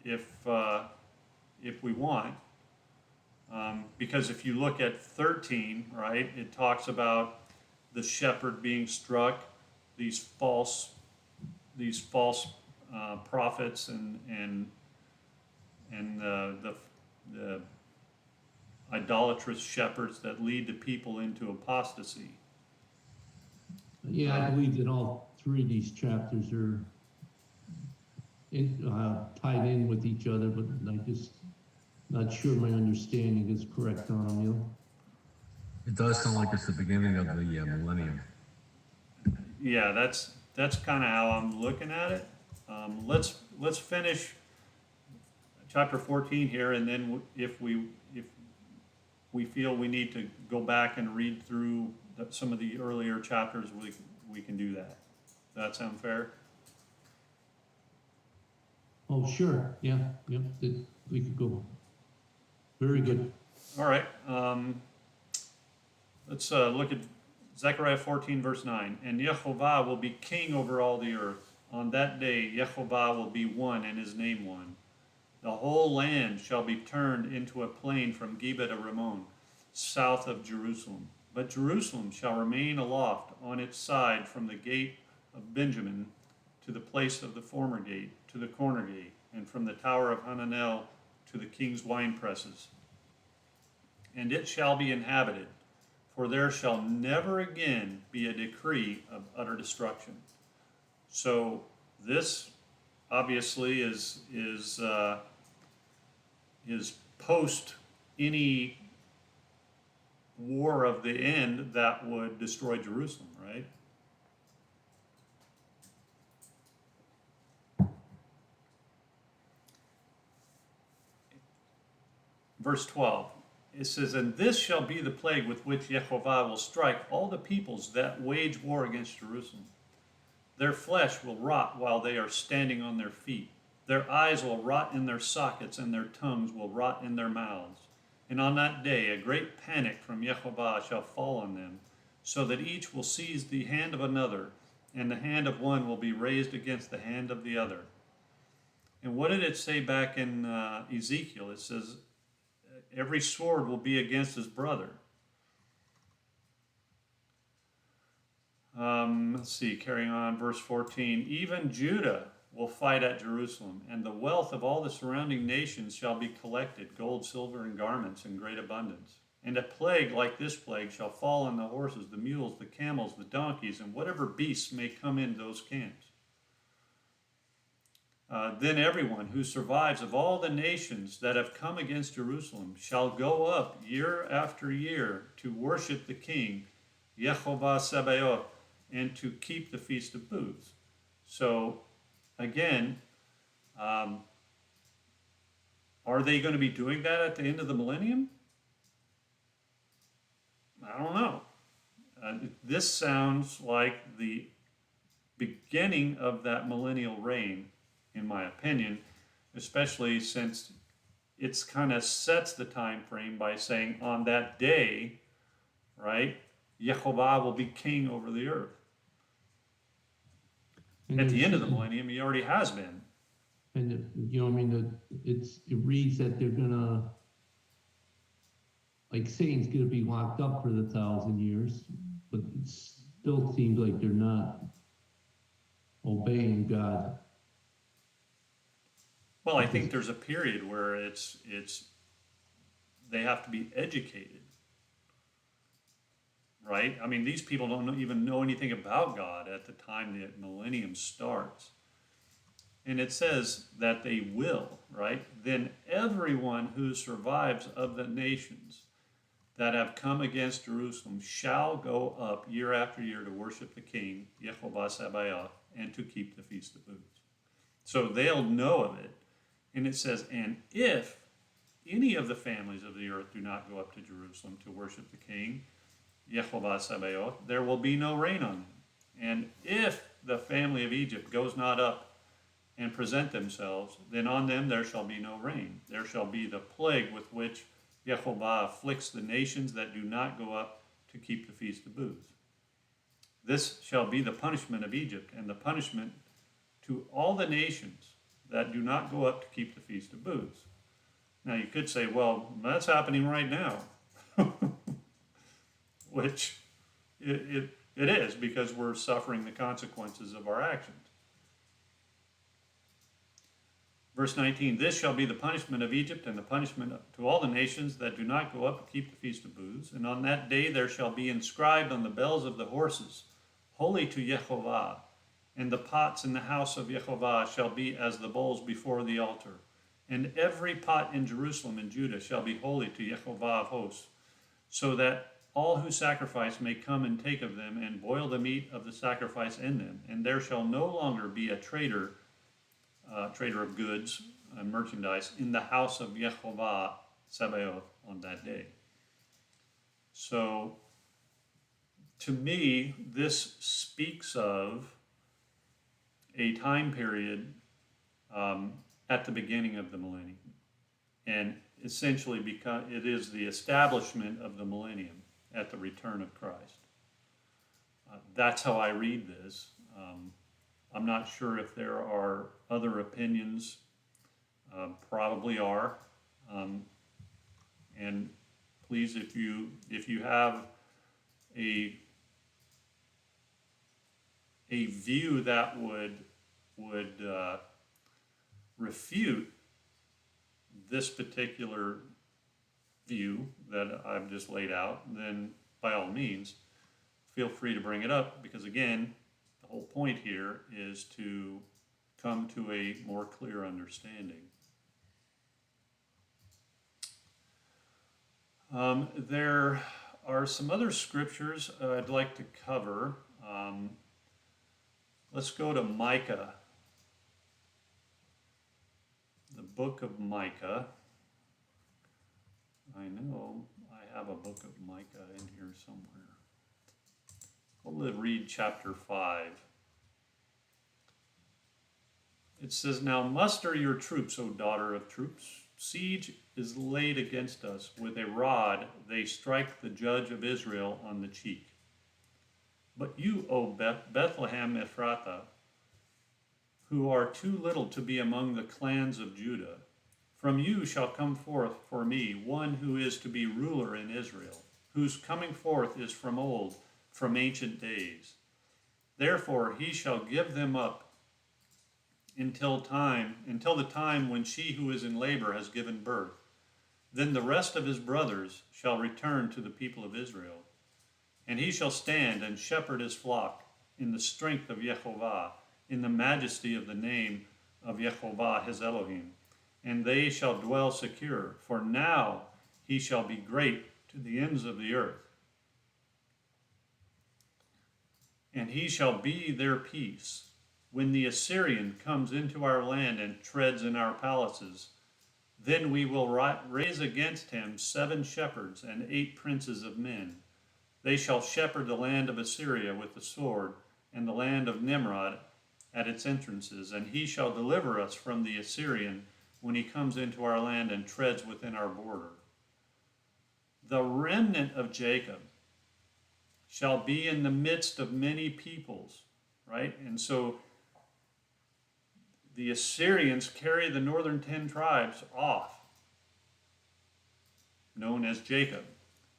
if we want, because if you look at 13, right, it talks about the shepherd being struck, these false prophets and the idolatrous shepherds that lead the people into apostasy. Yeah, I believe that all three of these chapters are tied in with each other, but I just not sure my understanding is correct on them, It does sound like it's the beginning of the millennium. Yeah, that's kind of how I'm looking at it. Let's finish chapter 14 here, and then if we feel we need to go back and read through some of the earlier chapters, we can do that. Does that sound fair? Oh, sure, yeah, yep, we could go. Very good. All right. Let's look at Zechariah 14, verse 9. And Yehovah will be king over all the earth. On that day, Yehovah will be one and his name one. The whole land shall be turned into a plain from Geba to Rimmon, south of Jerusalem. But Jerusalem shall remain aloft on its side from the gate of Benjamin to the place of the former gate, to the corner gate, and from the tower of Hananel to the king's wine presses. And it shall be inhabited, for there shall never again be a decree of utter destruction. So this obviously is post any war of the end that would destroy Jerusalem, right? Verse 12, it says, and this shall be the plague with which Yehovah will strike all the peoples that wage war against Jerusalem. Their flesh will rot while they are standing on their feet. Their eyes will rot in their sockets, and their tongues will rot in their mouths. And on that day a great panic from Yehovah shall fall on them, so that each will seize the hand of another, and the hand of one will be raised against the hand of the other. And what did it say back in Ezekiel? It says, every sword will be against his brother. Let's see, carrying on, verse 14. Even Judah will fight at Jerusalem, and the wealth of all the surrounding nations shall be collected, gold, silver, and garments in great abundance. And a plague like this plague shall fall on the horses, the mules, the camels, the donkeys, and whatever beasts may come in those camps. Then everyone who survives of all the nations that have come against Jerusalem shall go up year after year to worship the King, Yehovah Sabaoth, and to keep the Feast of Booths. So, again, are they going to be doing that at the end of the millennium? I don't know. This sounds like the beginning of that millennial reign, in my opinion, especially since it's kind of sets the time frame by saying on that day, right, Yehovah will be king over the earth. And at the end of the millennium, he already has been. And it reads that they're gonna, like, Satan's gonna be locked up for the 1,000 years, but it still seems like they're not obeying God. Well, I think there's a period where they have to be educated, right? I mean, these people don't even know anything about God at the time the millennium starts. And it says that they will, right? Then everyone who survives of the nations that have come against Jerusalem shall go up year after year to worship the King, Yehovah Sabaoth, and to keep the Feast of Booths. So they'll know of it. And it says, and if any of the families of the earth do not go up to Jerusalem to worship the King, Yehovah Sabaoth, there will be no rain on them. And if the family of Egypt goes not up and present themselves, then on them there shall be no rain. There shall be the plague with which Yehovah afflicts the nations that do not go up to keep the Feast of Booths. This shall be the punishment of Egypt, and the punishment to all the nations that do not go up to keep the Feast of Booths. Now you could say, well, that's happening right now. Which it is, because we're suffering the consequences of our actions. Verse 19, this shall be the punishment of Egypt and the punishment to all the nations that do not go up to keep the Feast of Booths. And on that day there shall be inscribed on the bells of the horses, holy to Yehovah. And the pots in the house of Yehovah shall be as the bowls before the altar. And every pot in Jerusalem and Judah shall be holy to Yehovah of hosts, so that all who sacrifice may come and take of them and boil the meat of the sacrifice in them. And there shall no longer be a trader of goods and merchandise in the house of Yehovah Sabaoth on that day. So, to me, this speaks of a time period at the beginning of the millennium. And essentially, because it is the establishment of the millennium at the return of Christ. That's how I read this. I'm not sure if there are other opinions. Probably are. And please, if you have a view that would refute this particular view that I've just laid out, then by all means, feel free to bring it up, because again, the whole point here is to come to a more clear understanding. There are some other scriptures I'd like to cover. Let's go to Micah, the book of Micah. I know I have a book of Micah in here somewhere. We'll read chapter 5. It says, now muster your troops, O daughter of troops. Siege is laid against us. With a rod they strike the judge of Israel on the cheek. But you, O Bethlehem Ephrathah, who are too little to be among the clans of Judah, from you shall come forth for me one who is to be ruler in Israel, whose coming forth is from old, from ancient days. Therefore he shall give them up until the time when she who is in labor has given birth. Then the rest of his brothers shall return to the people of Israel. And he shall stand and shepherd his flock in the strength of Yehovah, in the majesty of the name of Yehovah his Elohim. And they shall dwell secure, for now he shall be great to the ends of the earth. And he shall be their peace. When the Assyrian comes into our land and treads in our palaces, then we will raise against him 7 shepherds and 8 princes of men. They shall shepherd the land of Assyria with the sword, and the land of Nimrod at its entrances. And he shall deliver us from the Assyrian when he comes into our land and treads within our border. The remnant of Jacob shall be in the midst of many peoples, right? And so the Assyrians carry the northern 10 tribes off, known as Jacob.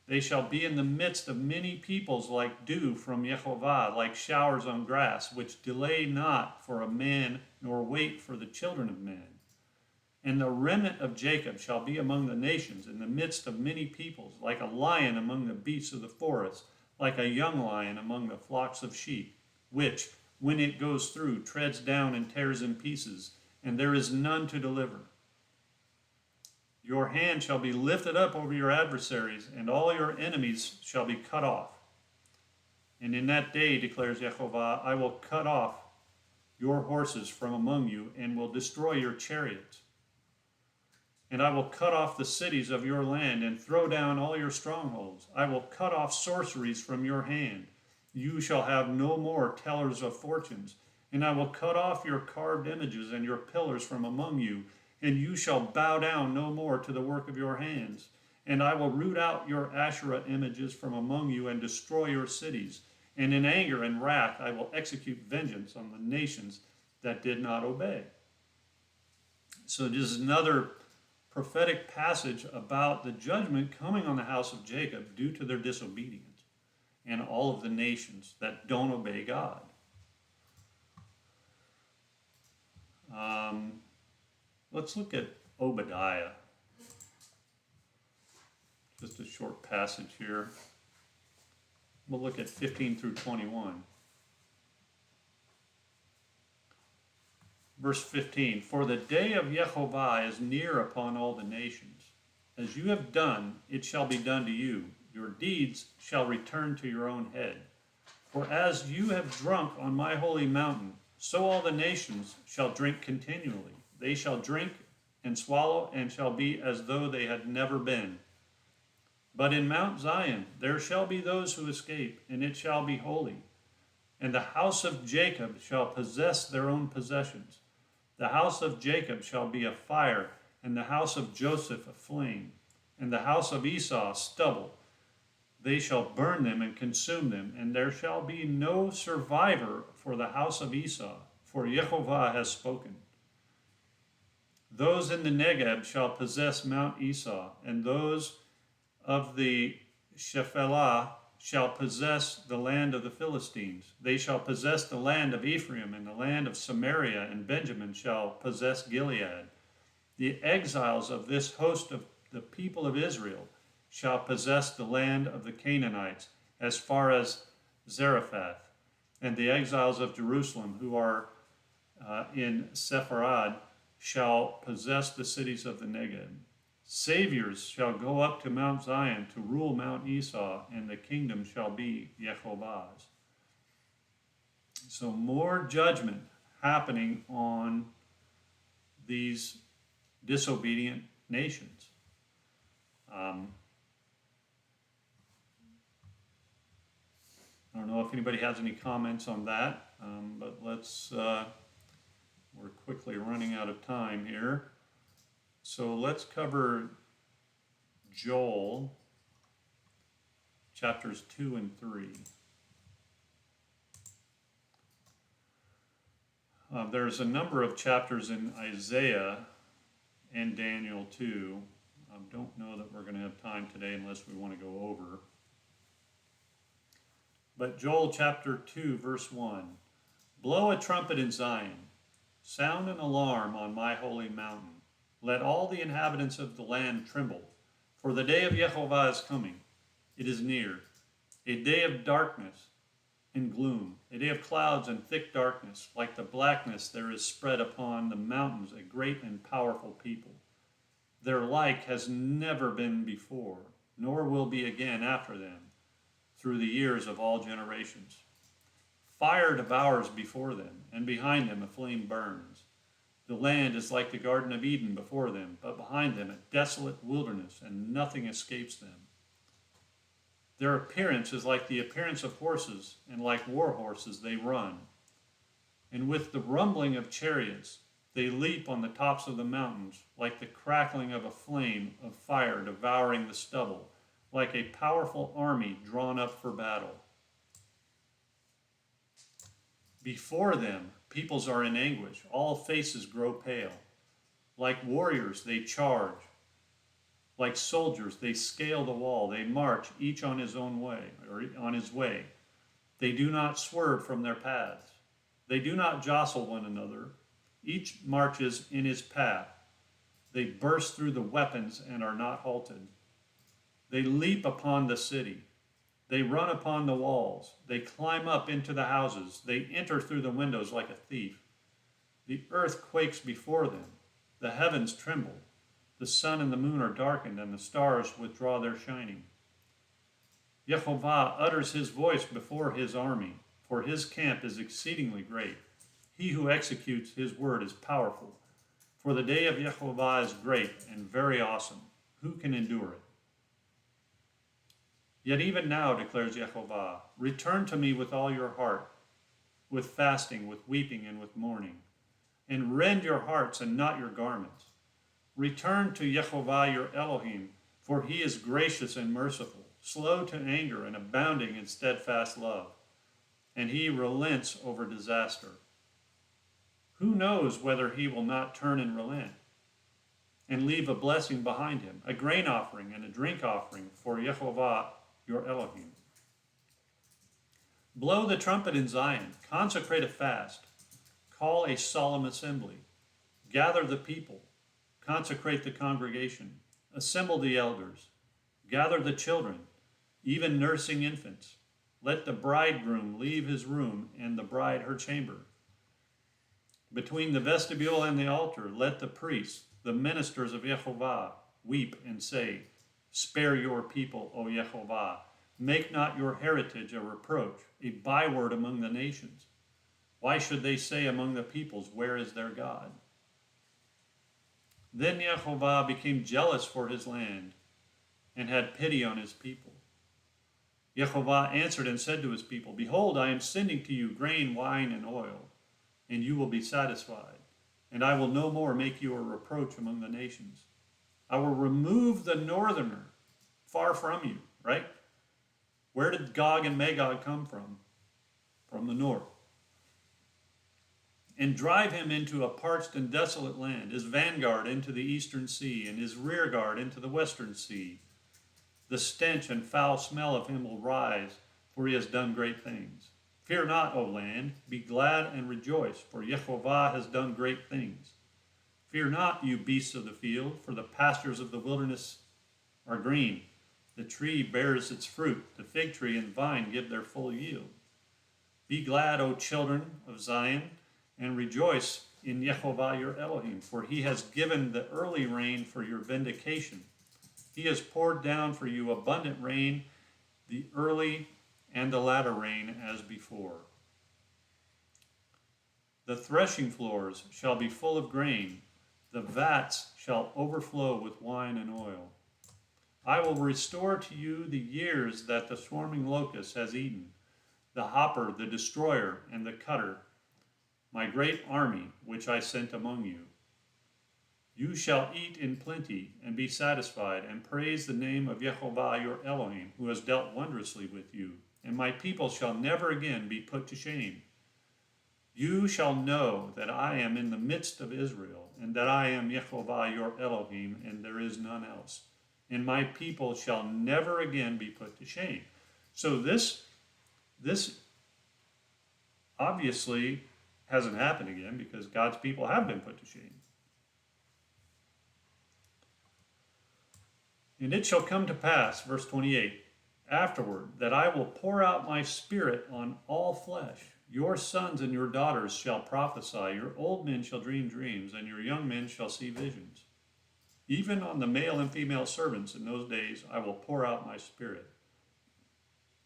They shall be in the midst of many peoples like dew from Yehovah, like showers on grass, which delay not for a man, nor wait for the children of men. And the remnant of Jacob shall be among the nations, in the midst of many peoples, like a lion among the beasts of the forest. like a young lion among the flocks of sheep, which, when it goes through, treads down and tears in pieces, and there is none to deliver. Your hand shall be lifted up over your adversaries, and all your enemies shall be cut off. And in that day, declares Jehovah, I will cut off your horses from among you, and will destroy your chariots. And I will cut off the cities of your land, and throw down all your strongholds. I will cut off sorceries from your hand. You shall have no more tellers of fortunes. And I will cut off your carved images and your pillars from among you, and you shall bow down no more to the work of your hands. And I will root out your Asherah images from among you, and destroy your cities. And in anger and wrath I will execute vengeance on the nations that did not obey. So this is another prophetic passage about the judgment coming on the house of Jacob due to their disobedience, and all of the nations that don't obey God. Let's look at Obadiah. Just a short passage here. We'll look at 15 through 21. Verse 15, for the day of Jehovah is near upon all the nations. As you have done, it shall be done to you. Your deeds shall return to your own head. For as you have drunk on my holy mountain, so all the nations shall drink continually. They shall drink and swallow, and shall be as though they had never been. But in Mount Zion there shall be those who escape, and it shall be holy. And the house of Jacob shall possess their own possessions. The house of Jacob shall be a fire, and the house of Joseph a flame, and the house of Esau stubble. They shall burn them and consume them, and there shall be no survivor for the house of Esau, for Jehovah has spoken. Those in the Negeb shall possess Mount Esau, and those of the Shephelah shall possess the land of the Philistines. They shall possess the land of Ephraim, and the land of Samaria, and Benjamin shall possess Gilead. The exiles of this host of the people of Israel shall possess the land of the Canaanites as far as Zarephath, and the exiles of Jerusalem who are in Sepharad shall possess the cities of the Negeb. Saviors shall go up to Mount Zion to rule Mount Esau, and the kingdom shall be Jehovah's. So more judgment happening on these disobedient nations. I don't know if anybody has any comments on that, but we're quickly running out of time here. So let's cover Joel chapters 2 and 3. There's a number of chapters in Isaiah and Daniel too. I don't know that we're going to have time today unless we want to go over. But Joel chapter 2 verse 1. Blow a trumpet in Zion. Sound an alarm on my holy mountain. Let all the inhabitants of the land tremble. For the day of Jehovah is coming. It is near. A day of darkness and gloom. A day of clouds and thick darkness. Like the blackness there is spread upon the mountains a great and powerful people. Their like has never been before, nor will be again after them, through the years of all generations. Fire devours before them, and behind them a flame burns. The land is like the Garden of Eden before them, but behind them a desolate wilderness, and nothing escapes them. Their appearance is like the appearance of horses, and like war horses they run. And with the rumbling of chariots, they leap on the tops of the mountains, like the crackling of a flame of fire devouring the stubble, like a powerful army drawn up for battle. Before them, peoples are in anguish. All faces grow pale. Like warriors, they charge. Like soldiers, they scale the wall. They march, each on his own way, or on his way. They do not swerve from their paths. They do not jostle one another. Each marches in his path. They burst through the weapons and are not halted. They leap upon the city. They run upon the walls. They climb up into the houses. They enter through the windows like a thief. The earth quakes before them. The heavens tremble. The sun and the moon are darkened, and the stars withdraw their shining. Yehovah utters his voice before his army, for his camp is exceedingly great. He who executes his word is powerful. For the day of Yehovah is great and very awesome. Who can endure it? Yet even now, declares Yehovah, return to me with all your heart, with fasting, with weeping, and with mourning, and rend your hearts and not your garments. Return to Yehovah your Elohim, for he is gracious and merciful, slow to anger and abounding in steadfast love, and he relents over disaster. Who knows whether he will not turn and relent and leave a blessing behind him, a grain offering and a drink offering for Yehovah your Elohim. Blow the trumpet in Zion, consecrate a fast, call a solemn assembly, gather the people, consecrate the congregation, assemble the elders, gather the children, even nursing infants. Let the bridegroom leave his room and the bride her chamber. Between the vestibule and the altar, let the priests, the ministers of Yehovah, weep and say, spare your people, O Yehovah. Make not your heritage a reproach, a byword among the nations. Why should they say among the peoples, where is their God? Then Yehovah became jealous for his land and had pity on his people. Yehovah answered and said to his people, behold, I am sending to you grain, wine, and oil, and you will be satisfied, and I will no more make you a reproach among the nations. I will remove the northerner far from you, right? Where did Gog and Magog come from? From the north. And drive him into a parched and desolate land, his vanguard into the eastern sea, and his rearguard into the western sea. The stench and foul smell of him will rise, for he has done great things. Fear not, O land, be glad and rejoice, for Yehovah has done great things. Fear not, you beasts of the field, for the pastures of the wilderness are green. The tree bears its fruit, the fig tree and vine give their full yield. Be glad, O children of Zion, and rejoice in Yehovah your Elohim, for he has given the early rain for your vindication. He has poured down for you abundant rain, the early and the latter rain as before. The threshing floors shall be full of grain, the vats shall overflow with wine and oil. I will restore to you the years that the swarming locust has eaten, the hopper, the destroyer, and the cutter, my great army which I sent among you. You shall eat in plenty and be satisfied, and praise the name of Yehovah your Elohim, who has dealt wondrously with you, and my people shall never again be put to shame. You shall know that I am in the midst of Israel, and that I am Yehovah your Elohim, and there is none else. And my people shall never again be put to shame. So this obviously hasn't happened again, because God's people have been put to shame. And it shall come to pass, verse 28, afterward, that I will pour out my spirit on all flesh. Your sons and your daughters shall prophesy, your old men shall dream dreams, and your young men shall see visions. Even on the male and female servants in those days I will pour out my spirit.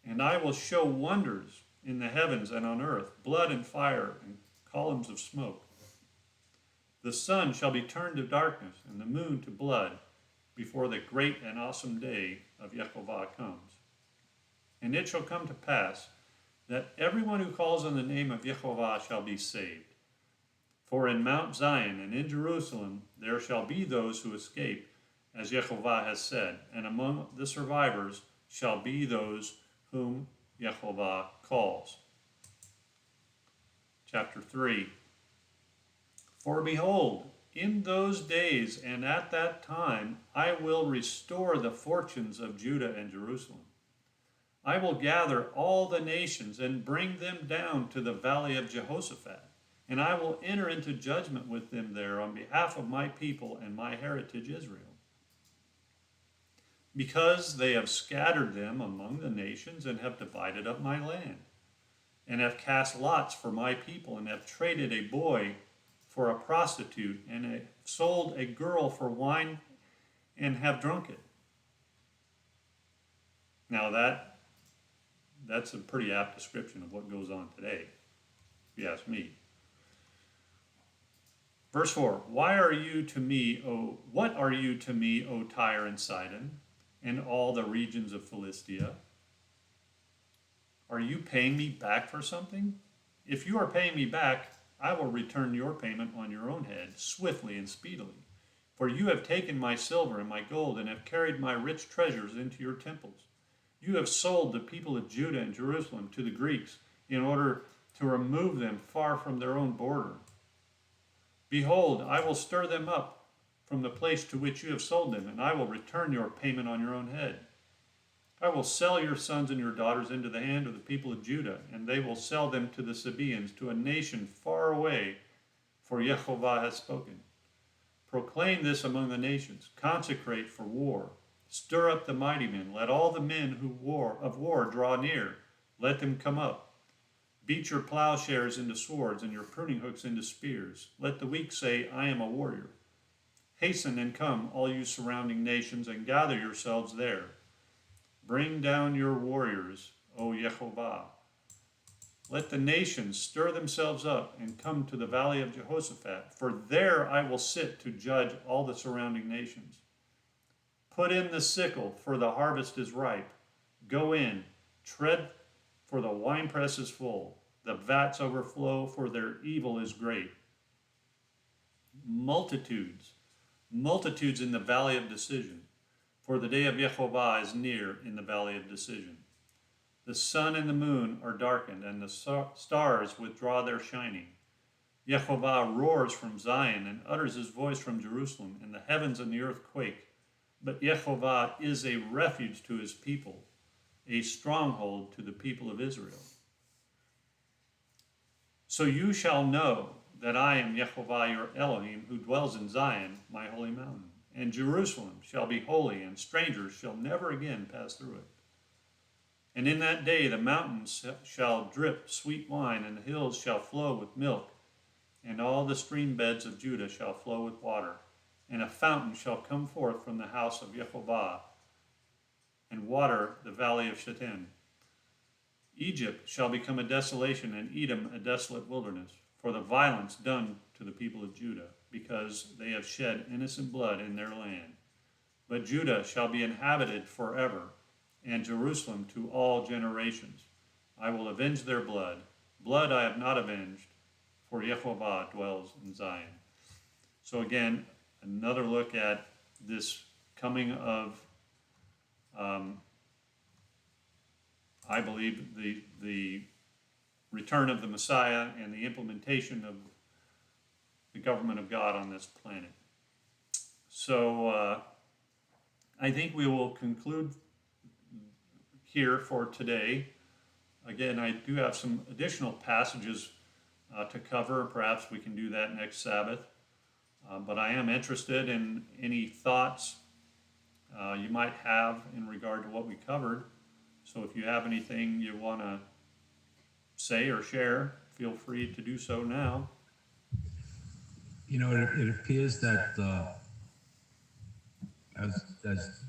And I will show wonders in the heavens and on earth, blood and fire and columns of smoke. The sun shall be turned to darkness and the moon to blood before the great and awesome day of Yehovah comes. And it shall come to pass that everyone who calls on the name of Yehovah shall be saved. For in Mount Zion and in Jerusalem there shall be those who escape, as Yehovah has said, and among the survivors shall be those whom Yehovah calls. Chapter 3. For behold, in those days and at that time I will restore the fortunes of Judah and Jerusalem. I will gather all the nations and bring them down to the valley of Jehoshaphat, and I will enter into judgment with them there on behalf of my people and my heritage Israel. because they have scattered them among the nations and have divided up my land, and have cast lots for my people, and have traded a boy for a prostitute, and have sold a girl for wine, and have drunk it. Now that's a pretty apt description of what goes on today, if you ask me. Verse 4, what are you to me, O Tyre and Sidon, and all the regions of Philistia? Are you paying me back for something? If you are paying me back, I will return your payment on your own head, swiftly and speedily. For you have taken my silver and my gold, and have carried my rich treasures into your temples. You have sold the people of Judah and Jerusalem to the Greeks in order to remove them far from their own border. Behold, I will stir them up from the place to which you have sold them, and I will return your payment on your own head. I will sell your sons and your daughters into the hand of the people of Judah, and they will sell them to the Sabaeans, to a nation far away, for Yehovah has spoken. Proclaim this among the nations, consecrate for war, stir up the mighty men, let all the men of war draw near, let them come up. Beat your plowshares into swords and your pruning hooks into spears. Let the weak say, I am a warrior. Hasten and come, all you surrounding nations, and gather yourselves there. Bring down your warriors, O Yehovah. Let the nations stir themselves up and come to the valley of Jehoshaphat, for there I will sit to judge all the surrounding nations. Put in the sickle, for the harvest is ripe. Go in, tread, for the winepress is full. The vats overflow, for their evil is great. Multitudes in the valley of decision, for the day of Yehovah is near in the valley of decision. The sun and the moon are darkened, and the stars withdraw their shining. Yehovah roars from Zion and utters his voice from Jerusalem, and the heavens and the earth quake. But Yehovah is a refuge to his people, a stronghold to the people of Israel. So you shall know that I am Yehovah your Elohim, who dwells in Zion, my holy mountain. And Jerusalem shall be holy, and strangers shall never again pass through it. And in that day the mountains shall drip sweet wine, and the hills shall flow with milk, and all the stream beds of Judah shall flow with water. And a fountain shall come forth from the house of Yehovah, and water the valley of Shittim. Egypt shall become a desolation, and Edom a desolate wilderness, for the violence done to the people of Judah, because they have shed innocent blood in their land. But Judah shall be inhabited forever, and Jerusalem to all generations. I will avenge their blood. Blood I have not avenged, for Yehovah dwells in Zion. So again, another look at this coming of, I believe, the return of the Messiah and the implementation of the government of God on this planet. So I think we will conclude here for today. Again, I do have some additional passages to cover. Perhaps we can do that next Sabbath. But I am interested in any thoughts you might have in regard to what we covered. So if you have anything you want to say or share, feel free to do so now. You know, it appears that as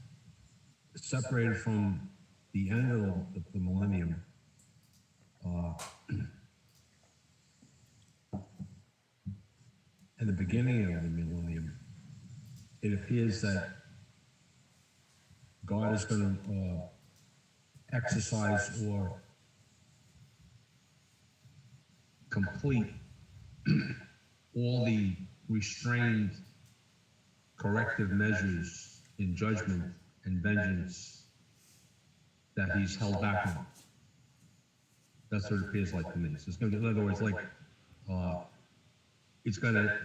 separated from the end of the millennium, and the beginning of the millennium, it appears that God is going to exercise or complete all the restrained corrective measures in judgment and vengeance that he's held back on. That's what it appears like to me. So it's going to, in other words, like it's going to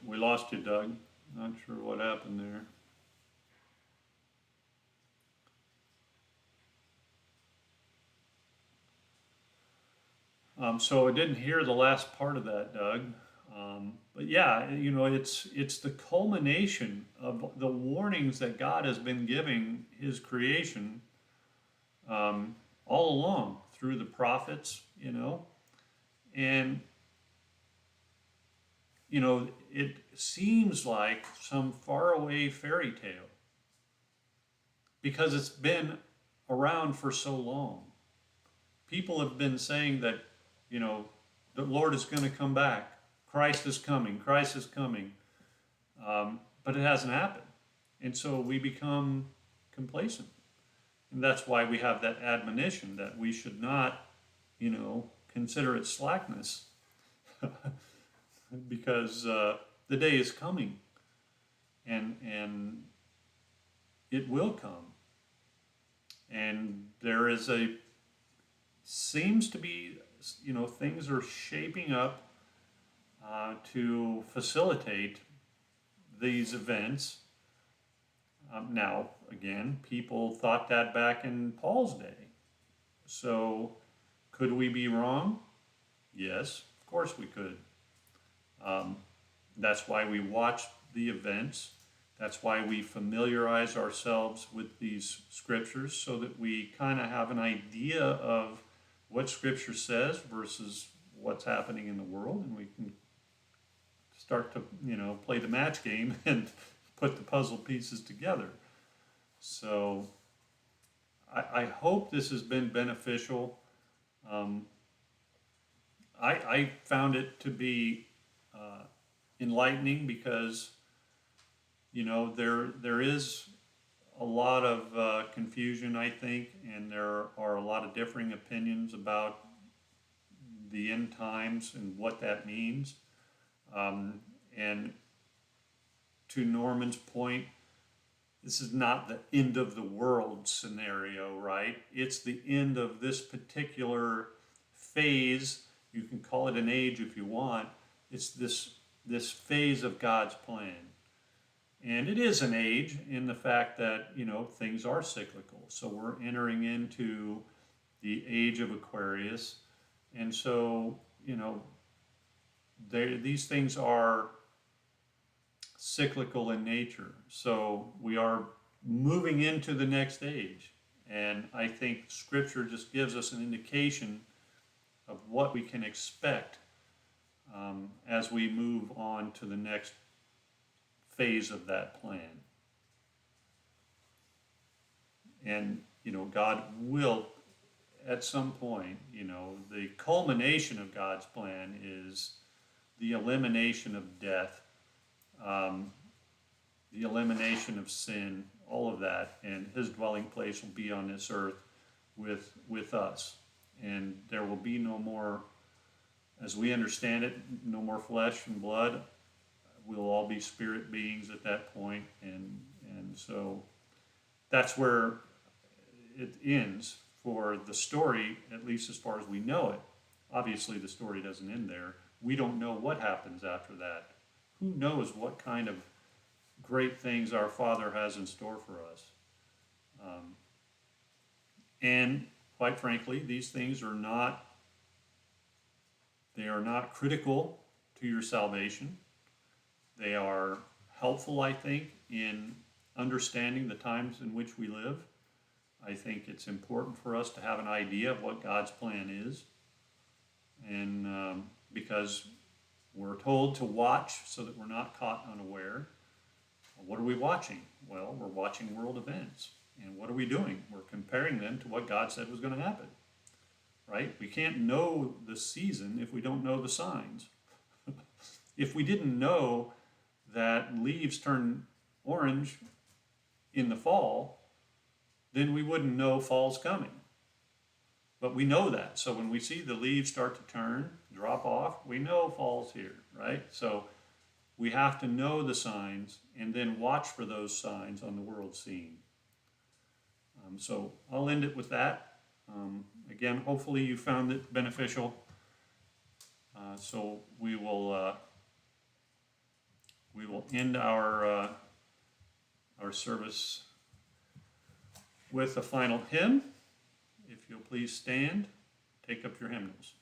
We lost you, Doug. Not sure what happened there. So I didn't hear the last part of that, Doug. But yeah, it's the culmination of the warnings that God has been giving His creation all along through the prophets, and it seems like some faraway fairy tale because it's been around for so long. People have been saying that, you know, the Lord is going to come back. Christ is coming. Christ is coming. But it hasn't happened. And so we become complacent. And that's why we have that admonition that we should not, consider it slackness because the day is coming and it will come. And there is seems to be, things are shaping up to facilitate these events. Now, again, people thought that back in Paul's day. So, could we be wrong? Yes, of course we could. That's why we watch the events. That's why we familiarize ourselves with these scriptures so that we kind of have an idea of what scripture says versus what's happening in the world, and we can start to, play the match game and put the puzzle pieces together. So I hope this has been beneficial. I found it to be enlightening because, there is a lot of confusion, I think, and there are a lot of differing opinions about the end times and what that means. And to Norman's point, this is not the end of the world scenario, right? It's the end of this particular phase. You can call it an age if you want. It's this phase of God's plan. And it is an age in the fact that, things are cyclical. So we're entering into the age of Aquarius. And so, these things are cyclical in nature. So we are moving into the next age. And I think Scripture just gives us an indication of what we can expect as we move on to the next phase of that plan. And, God will, at some point, the culmination of God's plan is the elimination of death, the elimination of sin, all of that, and His dwelling place will be on this earth with us. And there will be no more, as we understand it, no more flesh and blood. We'll all be spirit beings at that point, and so that's where it ends for the story, at least as far as we know it. Obviously, the story doesn't end there. We don't know what happens after that. Who knows what kind of great things our Father has in store for us? And quite frankly, these things are not critical to your salvation. They are helpful, I think, in understanding the times in which we live. I think it's important for us to have an idea of what God's plan is. And because we're told to watch so that we're not caught unaware. What are we watching? Well, we're watching world events. And what are we doing? We're comparing them to what God said was going to happen. Right? We can't know the season if we don't know the signs. If we didn't know that leaves turn orange in the fall, then we wouldn't know fall's coming. But we know that. So when we see the leaves start to turn, drop off, we know fall's here, right? So we have to know the signs and then watch for those signs on the world scene. So I'll end it with that. Again, hopefully you found it beneficial. So we will end our service with a final hymn. If you'll please stand, take up your hymnals.